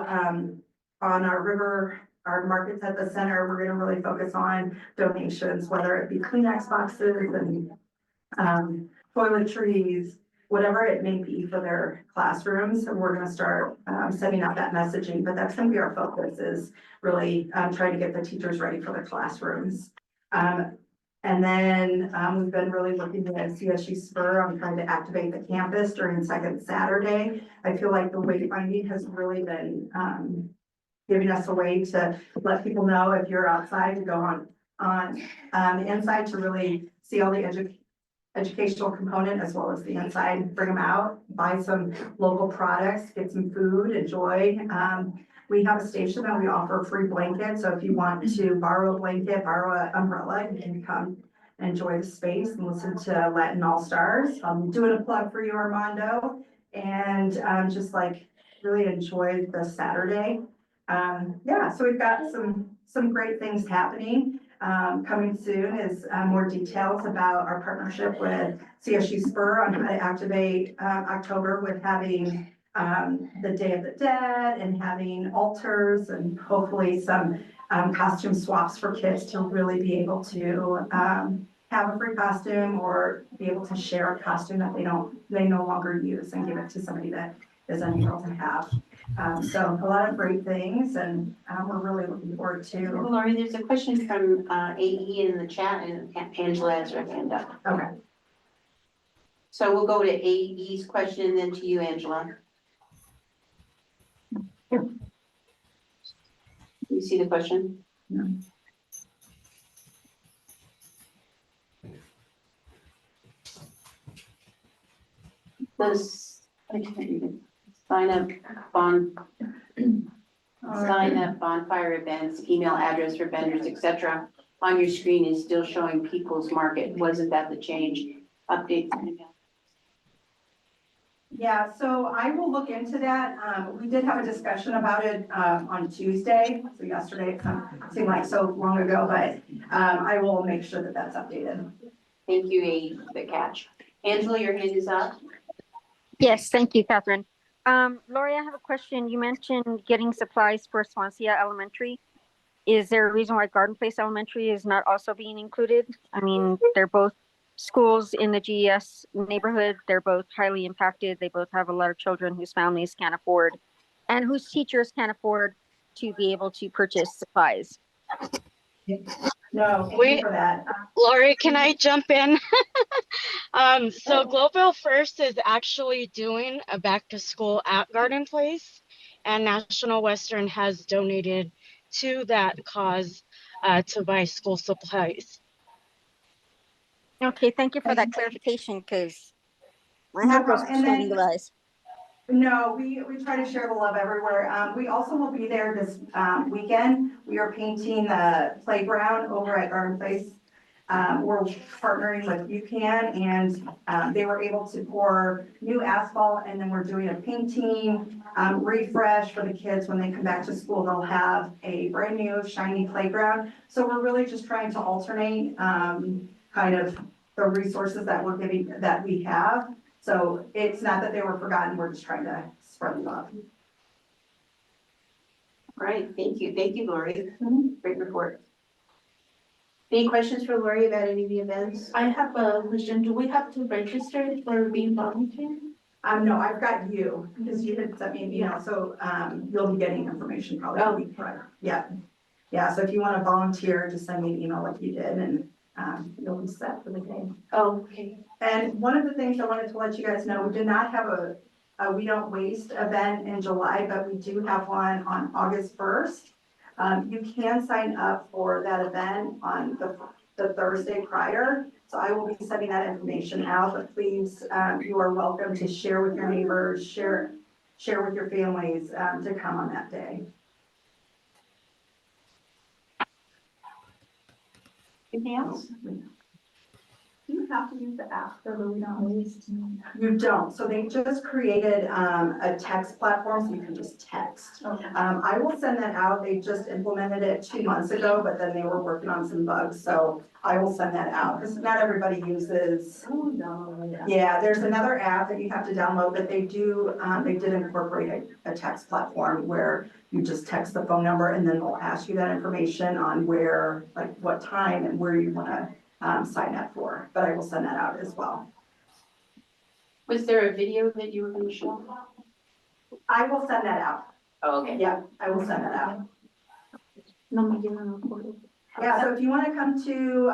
on our markets at the center, we're going to really focus on donations, whether it be Kleenex boxes and toiletries, whatever it may be for their classrooms. And we're going to start sending out that messaging, but that's going to be our focus, is really trying to get the teachers ready for the classrooms. And then we've been really looking at CSU Spur on trying to activate the campus during second Saturday. I feel like the wayfinding has really been giving us a way to let people know if you're outside to go on the inside to really see all the educational component as well as the inside, bring them out, buy some local products, get some food, enjoy. We have a station that we offer free blankets, so if you want to borrow a blanket, borrow an umbrella, you can come enjoy the space and listen to Latin All Stars. I'm doing a plug for you, Armando, and just like really enjoy the Saturday. Yeah, so we've got some great things happening. Coming soon is more details about our partnership with CSU Spur on how to activate October with having the Day of the Dead and having altars and hopefully some costume swaps for kids to really be able to have a free costume or be able to share a costume that they no longer use and give it to somebody that is unable to have. So a lot of great things, and we're really looking forward to. Lori, there's a question from AE in the chat, and Angela has her hand up. Okay. So we'll go to AE's question and then to you, Angela. You see the question? No. This, I can't read it. Sign up bonfire events, email address for vendors, etc. On your screen is still showing People's Market. Wasn't that the change? Updates. Yeah, so I will look into that. We did have a discussion about it on Tuesday. So yesterday, it seemed like so long ago, but I will make sure that that's updated. Thank you, AE, for the catch. Angela, your hand is up. Yes, thank you, Catherine. Lori, I have a question. You mentioned getting supplies for Swansea Elementary. Is there a reason why Garden Place Elementary is not also being included? I mean, they're both schools in the GES neighborhood. They're both highly impacted. They both have a lot of children whose families can't afford and whose teachers can't afford to be able to purchase supplies. No, thank you for that. Lori, can I jump in? So Global First is actually doing a back to school at Garden Place, and National Western has donated to that cause to buy school supplies. Okay, thank you for that clarification, because my heart was starting to rise. No, we try to share the love everywhere. We also will be there this weekend. We are painting the playground over at Garden Place. We're partnering with UCAN, and they were able to pour new asphalt, and then we're doing a painting refresh for the kids. When they come back to school, they'll have a brand new shiny playground. So we're really just trying to alternate kind of the resources that we're giving, that we have. So it's not that they were forgotten, we're just trying to spread the love. All right, thank you. Thank you, Lori. Great report. Any questions for Lori about any of the events? I have a question. Do we have to register for being volunteer? No, I've got you, because you had sent me an email, so you'll be getting information probably a week prior. Yeah. Yeah, so if you want to volunteer, just send me an email like you did, and you'll be set for the day. Oh, okay. And one of the things I wanted to let you guys know, we did not have a We Don't Waste event in July, but we do have one on August 1st. You can sign up for that event on the Thursday prior. So I will be sending that information out, but please, you are welcome to share with your neighbors, share with your families to come on that day. Anything else? Do you have to use the app for the We Don't Waste? You don't. So they just created a text platform, so you can just text. Okay. I will send that out. They just implemented it 2 months ago, but then they were working on some bugs. So I will send that out because not everybody uses. Oh, no. Yeah, there's another app that you have to download, but they did incorporate a text platform where you just text the phone number and then they'll ask you that information on where, like what time and where you want to sign up for, but I will send that out as well. Was there a video that you were going to show? I will send that out. Oh, okay. Yeah, I will send that out. Yeah, so if you want to come to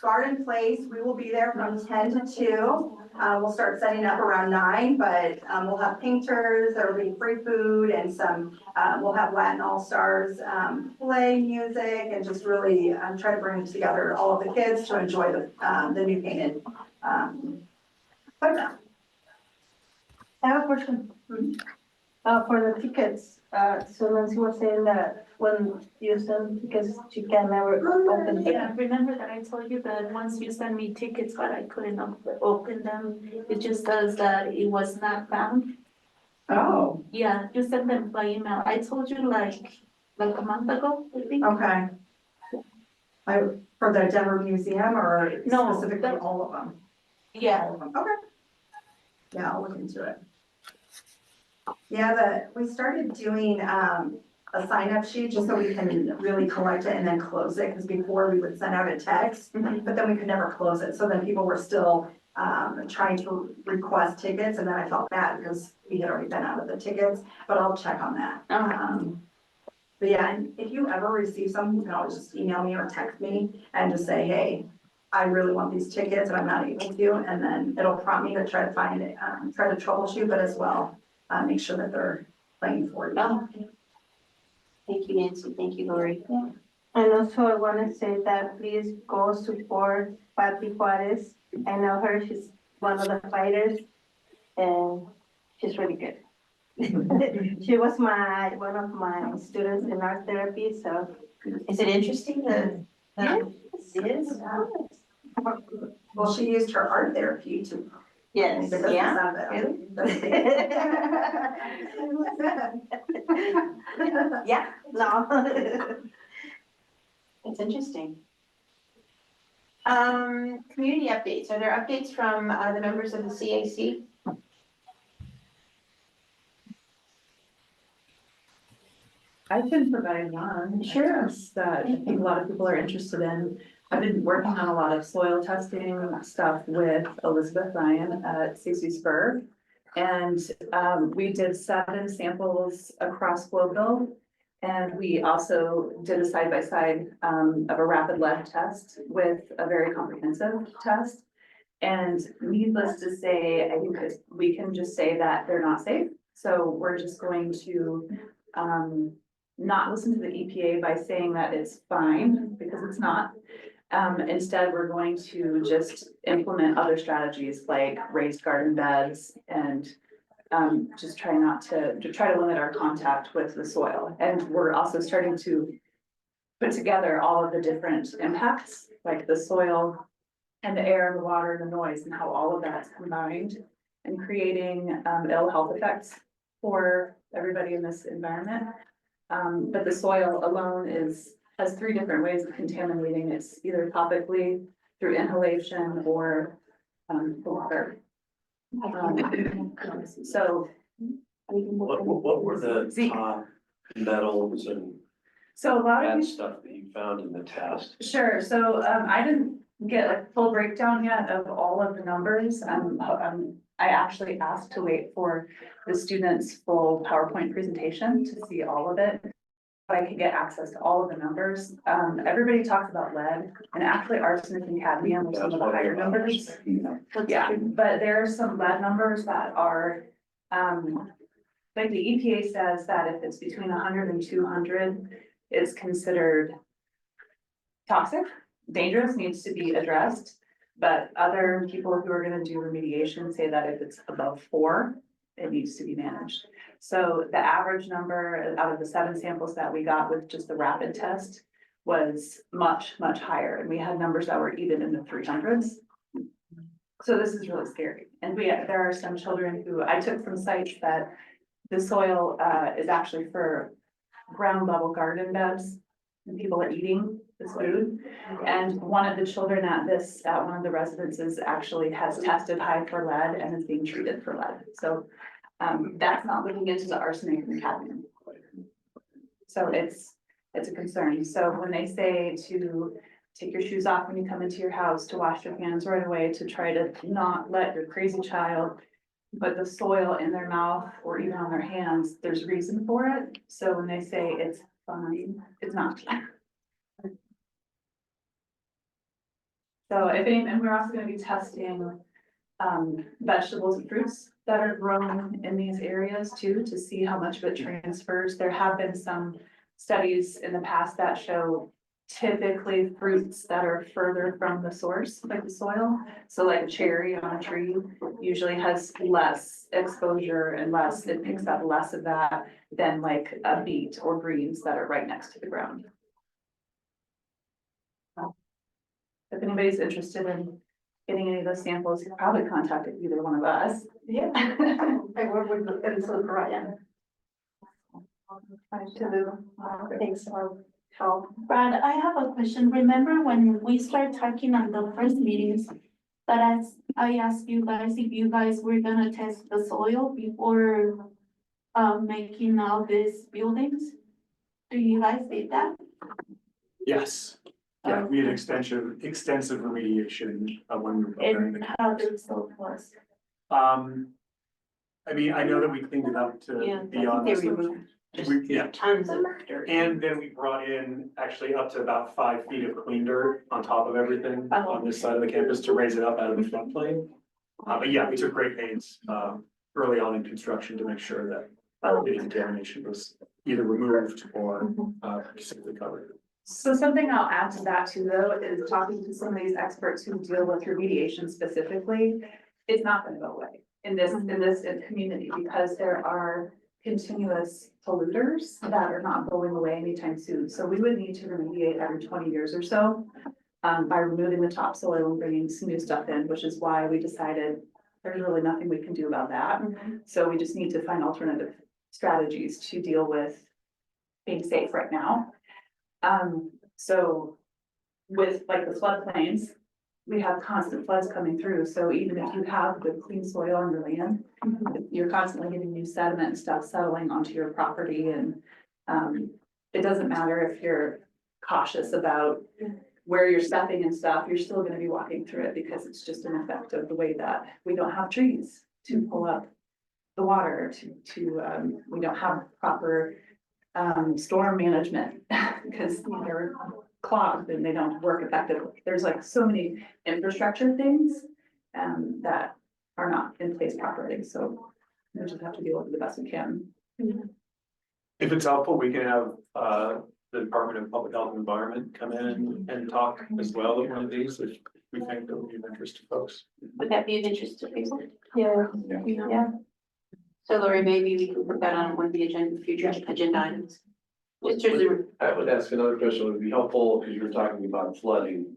Garden Place, we will be there from 10 to 2. We'll start setting up around 9, but we'll have painters, there will be free food and some, we'll have Latin All-Stars play music and just really try to bring together all of the kids to enjoy the new painted playground. I have a question. For the tickets, so Nancy was saying that when you send tickets, you can never open them. Yeah, remember that I told you that once you send me tickets, but I couldn't open them, it just says that it was not found. Oh. Yeah, you sent them by email. I told you like a month ago, I think. Okay. For the Denver Museum or No, specifically all of them? Yeah. All of them. Okay. Yeah, I'll look into it. Yeah, we started doing a sign-up sheet just so we can really collect it and then close it, because before we would send out a text, but then we could never close it. So then people were still trying to request tickets, and then I felt bad because we had already been out of the tickets, but I'll check on that. But yeah, and if you ever receive something, you can always just email me or text me and just say, hey, I really want these tickets and I'm not able to, and then it'll prompt me to try to find it, try to troubleshoot, but as well, make sure that they're playing for you. Oh. Thank you, Nancy. Thank you, Lori. Yeah. And also I want to say that please go support Patty Juarez. I know her, she's one of the fighters and she's really good. She was one of my students in art therapy, so. Is it interesting Yes. It is? Well, she used her art therapy to. Yes. Make a business out of it. Yeah, no. It's interesting. Community updates. Are there updates from the members of the CAC? I can provide one. Sure. That I think a lot of people are interested in. I've been working on a lot of soil testing stuff with Elizabeth Ryan at CC Spur. And we did 7 samples across Globeville. And we also did a side-by-side of a rapid lead test with a very comprehensive test. And needless to say, I think that we can just say that they're not safe. So we're just going to not listen to the EPA by saying that it's fine, because it's not. Instead, we're going to just implement other strategies like raised garden beds and just try to limit our contact with the soil. And we're also starting to put together all of the different impacts, like the soil and the air and the water and the noise, and how all of that's combined and creating ill health effects for everybody in this environment. But the soil alone has 3 different ways of contaminating. It's either topically, through inhalation, or the water. So. What were the top metals and So a lot of bad these. stuff that you found in the test? Sure, so I didn't get a full breakdown yet of all of the numbers. I actually asked to wait for the students' full PowerPoint presentation to see all of it. But I could get access to all of the numbers. Everybody talks about lead, and actually arsenic and cadmium are some of the higher numbers. Yeah, but there are some lead numbers that are, like the EPA says that if it's between 100 and 200, it's considered toxic, dangerous, needs to be addressed. But other people who are gonna do remediation say that if it's above 4, it needs to be managed. So the average number out of the 7 samples that we got with just the rapid test was much, much higher. And we had numbers that were even in the 300s. So this is really scary. And there are some children who I took from sites that the soil is actually for ground level garden beds, and people are eating this food. And one of the children at one of the residences actually has tested high for lead and is being treated for lead. So that's not looking into the arsenic and cadmium. So it's a concern. So when they say to take your shoes off when you come into your house, to wash your hands right away, to try to not let your crazy child put the soil in their mouth or even on their hands, there's reason for it. So when they say it's fine, it's not. So if any, and we're also gonna be testing vegetables and fruits that are grown in these areas too, to see how much of it transfers. There have been some studies in the past that show typically fruits that are further from the source, like the soil. So like a cherry on a tree usually has less exposure and less, it picks up less of that than like a beet or greens that are right next to the ground. If anybody's interested in getting any of those samples, you can probably contact either one of us. Yeah. I work with the pencil Brian. To do things for help. Brad, I have a question. Remember when we started talking on the first meetings, that I asked you guys if you guys were gonna test the soil before making all these buildings? Do you guys did that? Yes. Yeah, we had extensive remediation when we were preparing And the how did it so was? I mean, I know that we cleaned it up to beyond. They removed Yeah, tons of dirt. and then we brought in actually up to about 5 feet of clean dirt on top of everything on this side of the campus to raise it up out of the floodplain. But yeah, we took great pains early on in construction to make sure that the contamination was either removed or specifically covered. So something I'll add to that too, though, is talking to some of these experts who deal with remediation specifically. It's not gonna go away in this community because there are continuous polluters that are not going away anytime soon. So we would need to remediate every 20 years or so by removing the topsoil and bringing some new stuff in, which is why we decided there's really nothing we can do about that. So we just need to find alternative strategies to deal with being safe right now. So with like the floodplains, we have constant floods coming through. So even if you have good clean soil on your land, you're constantly getting new sediment and stuff settling onto your property. And it doesn't matter if you're cautious about where you're stepping and stuff, you're still gonna be walking through it because it's just an effect of the way that we don't have trees to pull up the water we don't have proper storm management because they're clogged and they don't work effectively. There's like so many infrastructure things that are not in place properly. So we just have to deal with it the best we can. If it's helpful, we can have the Department of Public Health and Environment come in and talk as well at one of these, if we think that would be of interest to folks. Would that be of interest to people? Yeah. Yeah. So Lori, maybe we can put that on one of the future agenda items. I would ask another question, would be helpful, because you're talking about flooding.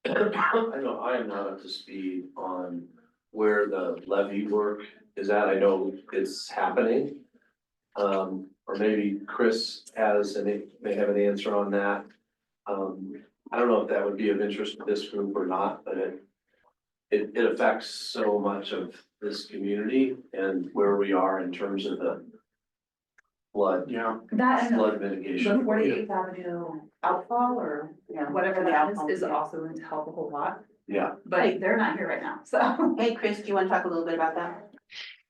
I know I am not up to speed on where the levee work is at. I know it's happening. Or maybe Chris may have an answer on that. I don't know if that would be of interest to this group or not, but it affects so much of this community and where we are in terms of the flood. Yeah. That and flood mitigation. the 48th Avenue outfall or whatever that is also going to help a whole lot. Yeah. But they're not here right now, so. Hey, Chris, do you want to talk a little bit about that?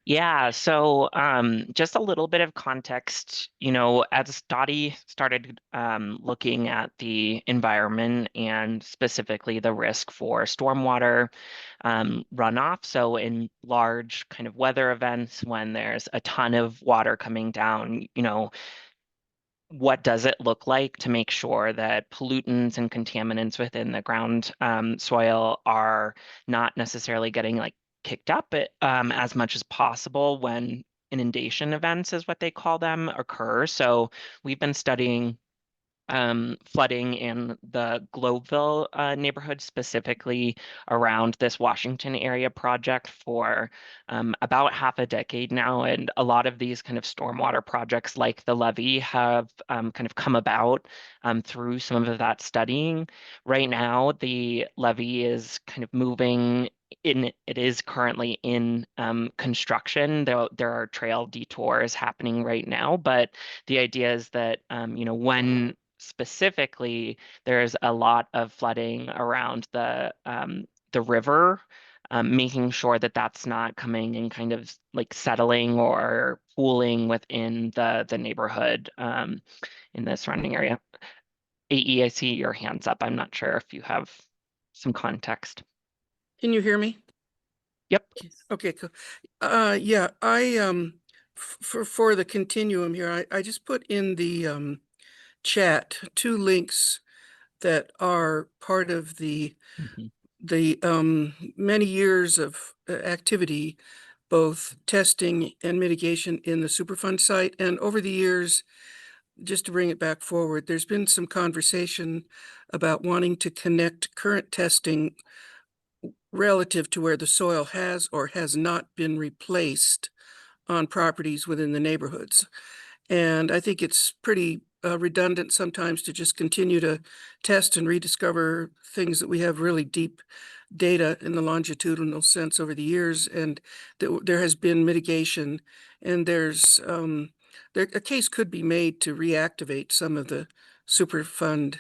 Yeah, so just a little bit of context, as Dottie started looking at the environment and specifically the risk for stormwater runoff. So in large kind of weather events, when there's a ton of water coming down, what does it look like to make sure that pollutants and contaminants within the ground soil are not necessarily getting kicked up as much as possible when inundation events, is what they call them, occur. So we've been studying flooding in the Globeville neighborhood, specifically around this Washington area project for about half a decade now. And a lot of these kind of stormwater projects like the levee have kind of come about through some of that studying. Right now, the levee is kind of moving it is currently in construction. There are trail detours happening right now, but the idea is that when specifically there's a lot of flooding around the river, making sure that that's not coming and kind of settling or pooling within the neighborhood in the surrounding area. AE, I see your hands up. I'm not sure if you have some context. Can you hear me? Yep. Okay, cool. Yeah, I for the continuum here, I just put in the chat 2 links that are part of the many years of activity, both testing and mitigation in the Superfund site. And over the years, just to bring it back forward, there's been some conversation about wanting to connect current testing relative to where the soil has or has not been replaced on properties within the neighborhoods. And I think it's pretty redundant sometimes to just continue to test and rediscover things that we have really deep data in the longitudinal sense over the years, and there has been mitigation, and there's a case could be made to reactivate some of the Superfund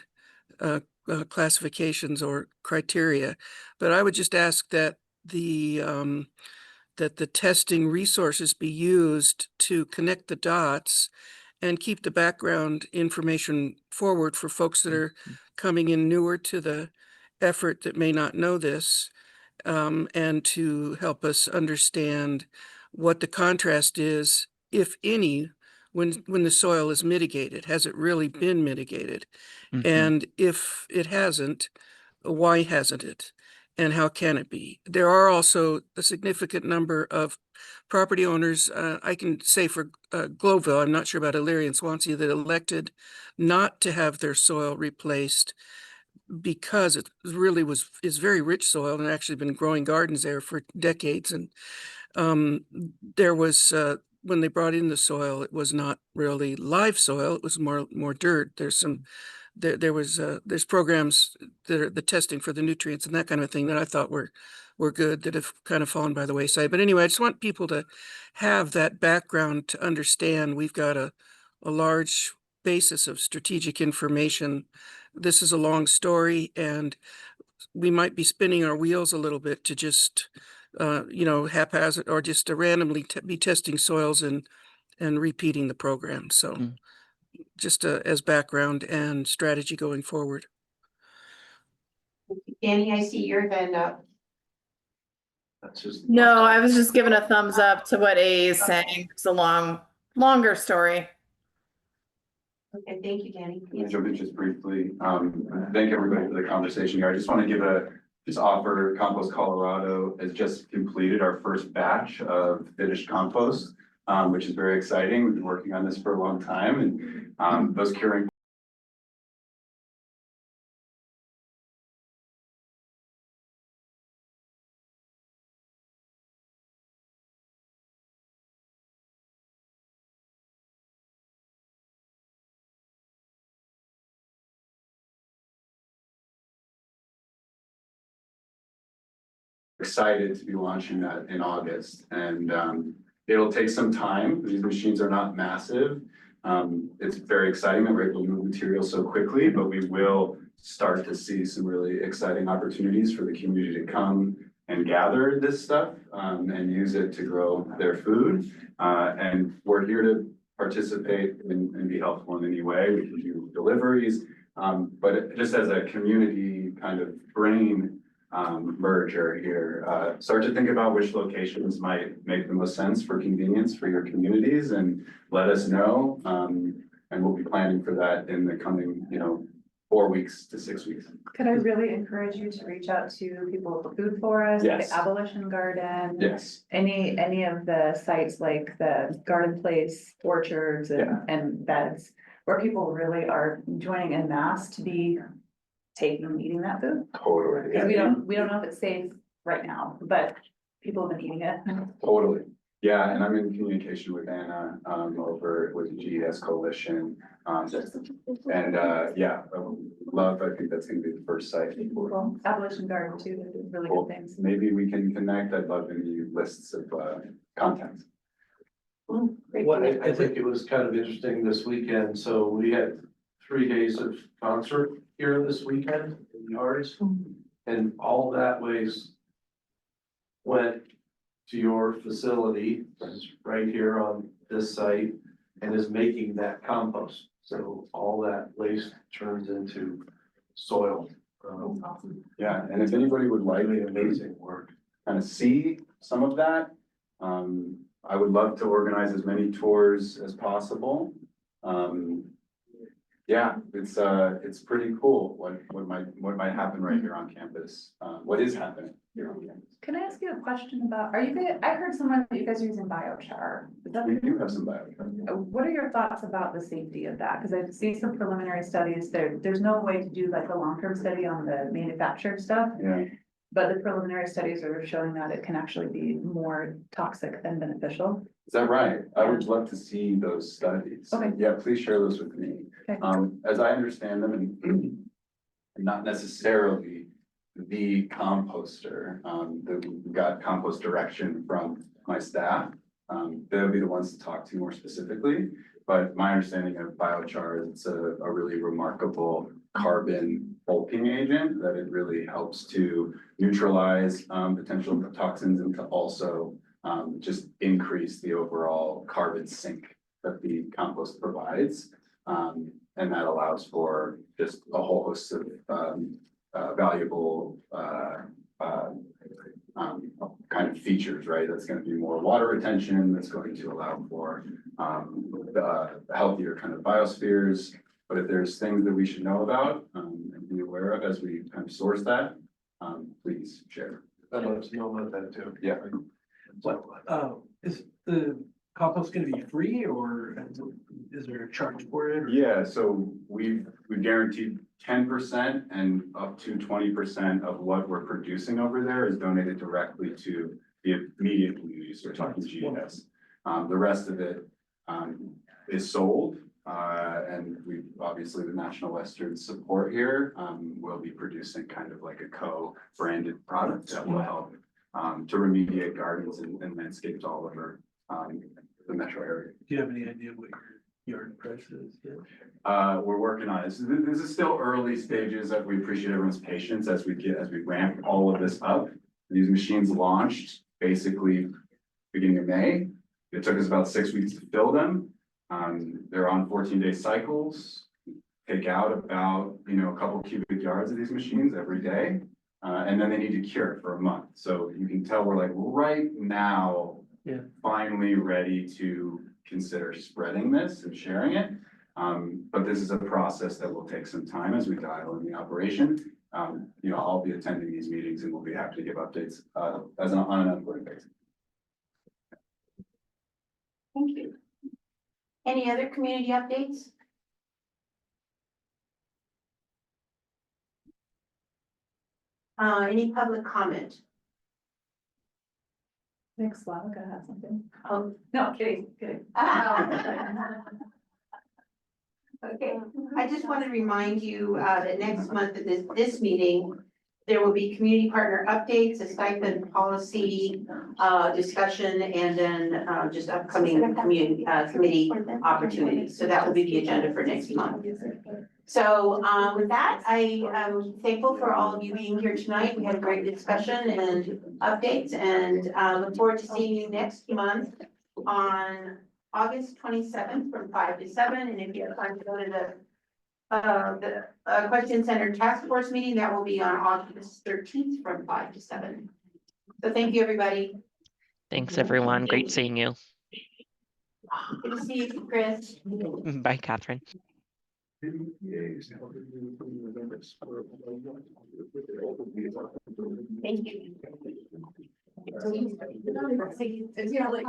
classifications or criteria. But I would just ask that the testing resources be used to connect the dots and keep the background information forward for folks that are coming in newer to the effort that may not know this, and to help us understand what the contrast is, if any, when the soil is mitigated. Has it really been mitigated? And if it hasn't, why hasn't it? And how can it be? There are also a significant number of property owners, I can say for Gloveville, I'm not sure about Elyria and Swansea, that elected not to have their soil replaced because it really is very rich soil and actually been growing gardens there for decades. And there was, when they brought in the soil, it was not really live soil, it was more dirt. There's some there's programs that are the testing for the nutrients and that kind of thing that I thought were good, that have kind of fallen by the wayside. But anyway, I just want people to have that background to understand we've got a large basis of strategic information. This is a long story, and we might be spinning our wheels a little bit to just haphazard or just to randomly be testing soils and repeating the program. So just as background and strategy going forward. Danny, I see your hand up. That's just. No, I was just giving a thumbs up to what A is saying. It's a longer story. Okay, thank you, Danny. Let me jump in just briefly. Thank everybody for the conversation here. I just want to give offer Compost Colorado has just completed our first batch of finished compost, which is very exciting. We've been working on this for a long time, and those curing excited to be launching that in August, and it'll take some time. These machines are not massive. It's very exciting that we're able to move materials so quickly, but we will start to see some really exciting opportunities for the community to come and gather this stuff and use it to grow their food. And we're here to participate and be helpful in any way. We can do deliveries, but just as a community kind of brain merger here, start to think about which locations might make the most sense for convenience for your communities, and let us know. And we'll be planning for that in the coming, 4 weeks to 6 weeks. Could I really encourage you to reach out to people at the Food Forest, Yes. the Abolition Garden? Yes. Any of the sites like the Garden Place, Orchards and Beds, where people really are joining en masse to be taking and eating that food. Totally. Because we don't know if it's safe right now, but people have been eating it. Totally. Yeah, and I'm in communication with Anna over with the GES Coalition. And yeah, love, I think that's gonna be the first site. Well, Abolition Garden too, they do really good things. Maybe we can connect. I'd love any lists of contacts. What I think it was kind of interesting this weekend, so we had 3 days of concert here this weekend in yards. And all that waste went to your facility, which is right here on this site, and is making that compost. So all that waste turns into soil Yeah, and if anybody would like amazing work, kind of see some of that, I would love to organize as many tours as possible. Yeah, it's pretty cool what might happen right here on campus, what is happening here on campus. Can I ask you a question about, are you guys, I heard somewhere that you guys are using biochar. Is that We do have some biochar. What are your thoughts about the safety of that? Because I've seen some preliminary studies there. There's no way to do like a long-term study on the manufactured stuff. Yeah. But the preliminary studies are showing that it can actually be more toxic than beneficial. Is that right? I would love to see those studies. Okay. Yeah, please share those with me. Okay. As I understand them, and not necessarily the composter, we got compost direction from my staff. They'll be the ones to talk to more specifically, but my understanding of biochar is it's a really remarkable carbon bulking agent that it really helps to neutralize potential toxins and to also just increase the overall carbon sink that the compost provides. And that allows for just a whole host of valuable kind of features, right? That's going to be more water retention, that's going to allow for healthier kind of biospheres. But if there's things that we should know about and be aware of as we kind of source that, please share. I'd love to know about that too. Yeah. What, is the compost gonna be free or is there a charge for it? Yeah, so we guaranteed 10% and up to 20% of what we're producing over there is donated directly to the immediate community, so we're talking GS. The rest of it is sold. And we obviously the National Western support here will be producing kind of like a co-branded product that will help to remediate gardens and landscapes all over the metro area. Do you have any idea what your yard price is yet? We're working on it. So this is still early stages. We appreciate everyone's patience as we ramp all of this up. These machines launched basically beginning of May. It took us about 6 weeks to fill them. They're on 14-day cycles, take out about, a couple cubic yards of these machines every day. And then they need to cure for a month. So you can tell we're like right now, finally ready to consider spreading this and sharing it. But this is a process that will take some time as we dial in the operation. I'll be attending these meetings and we'll be happy to give updates on an ongoing basis. Thank you. Any other community updates? Any public comment? Nick Slavica has something. Oh, No, kidding. okay, I just want to remind you that next month at this meeting, there will be community partner updates, a stipend policy discussion, and then just upcoming community committee opportunities. So that will be the agenda for next month. So with that, I am thankful for all of you being here tonight. We had a great discussion and updates, and look forward to seeing you next month on August 27th from 5 to 7. And if you have time to go to the Question Center Task Force meeting, that will be on August 13th from 5 to 7. So thank you, everybody. Thanks, everyone. Great seeing you. Good to see you, Chris. Bye, Catherine. Thank you.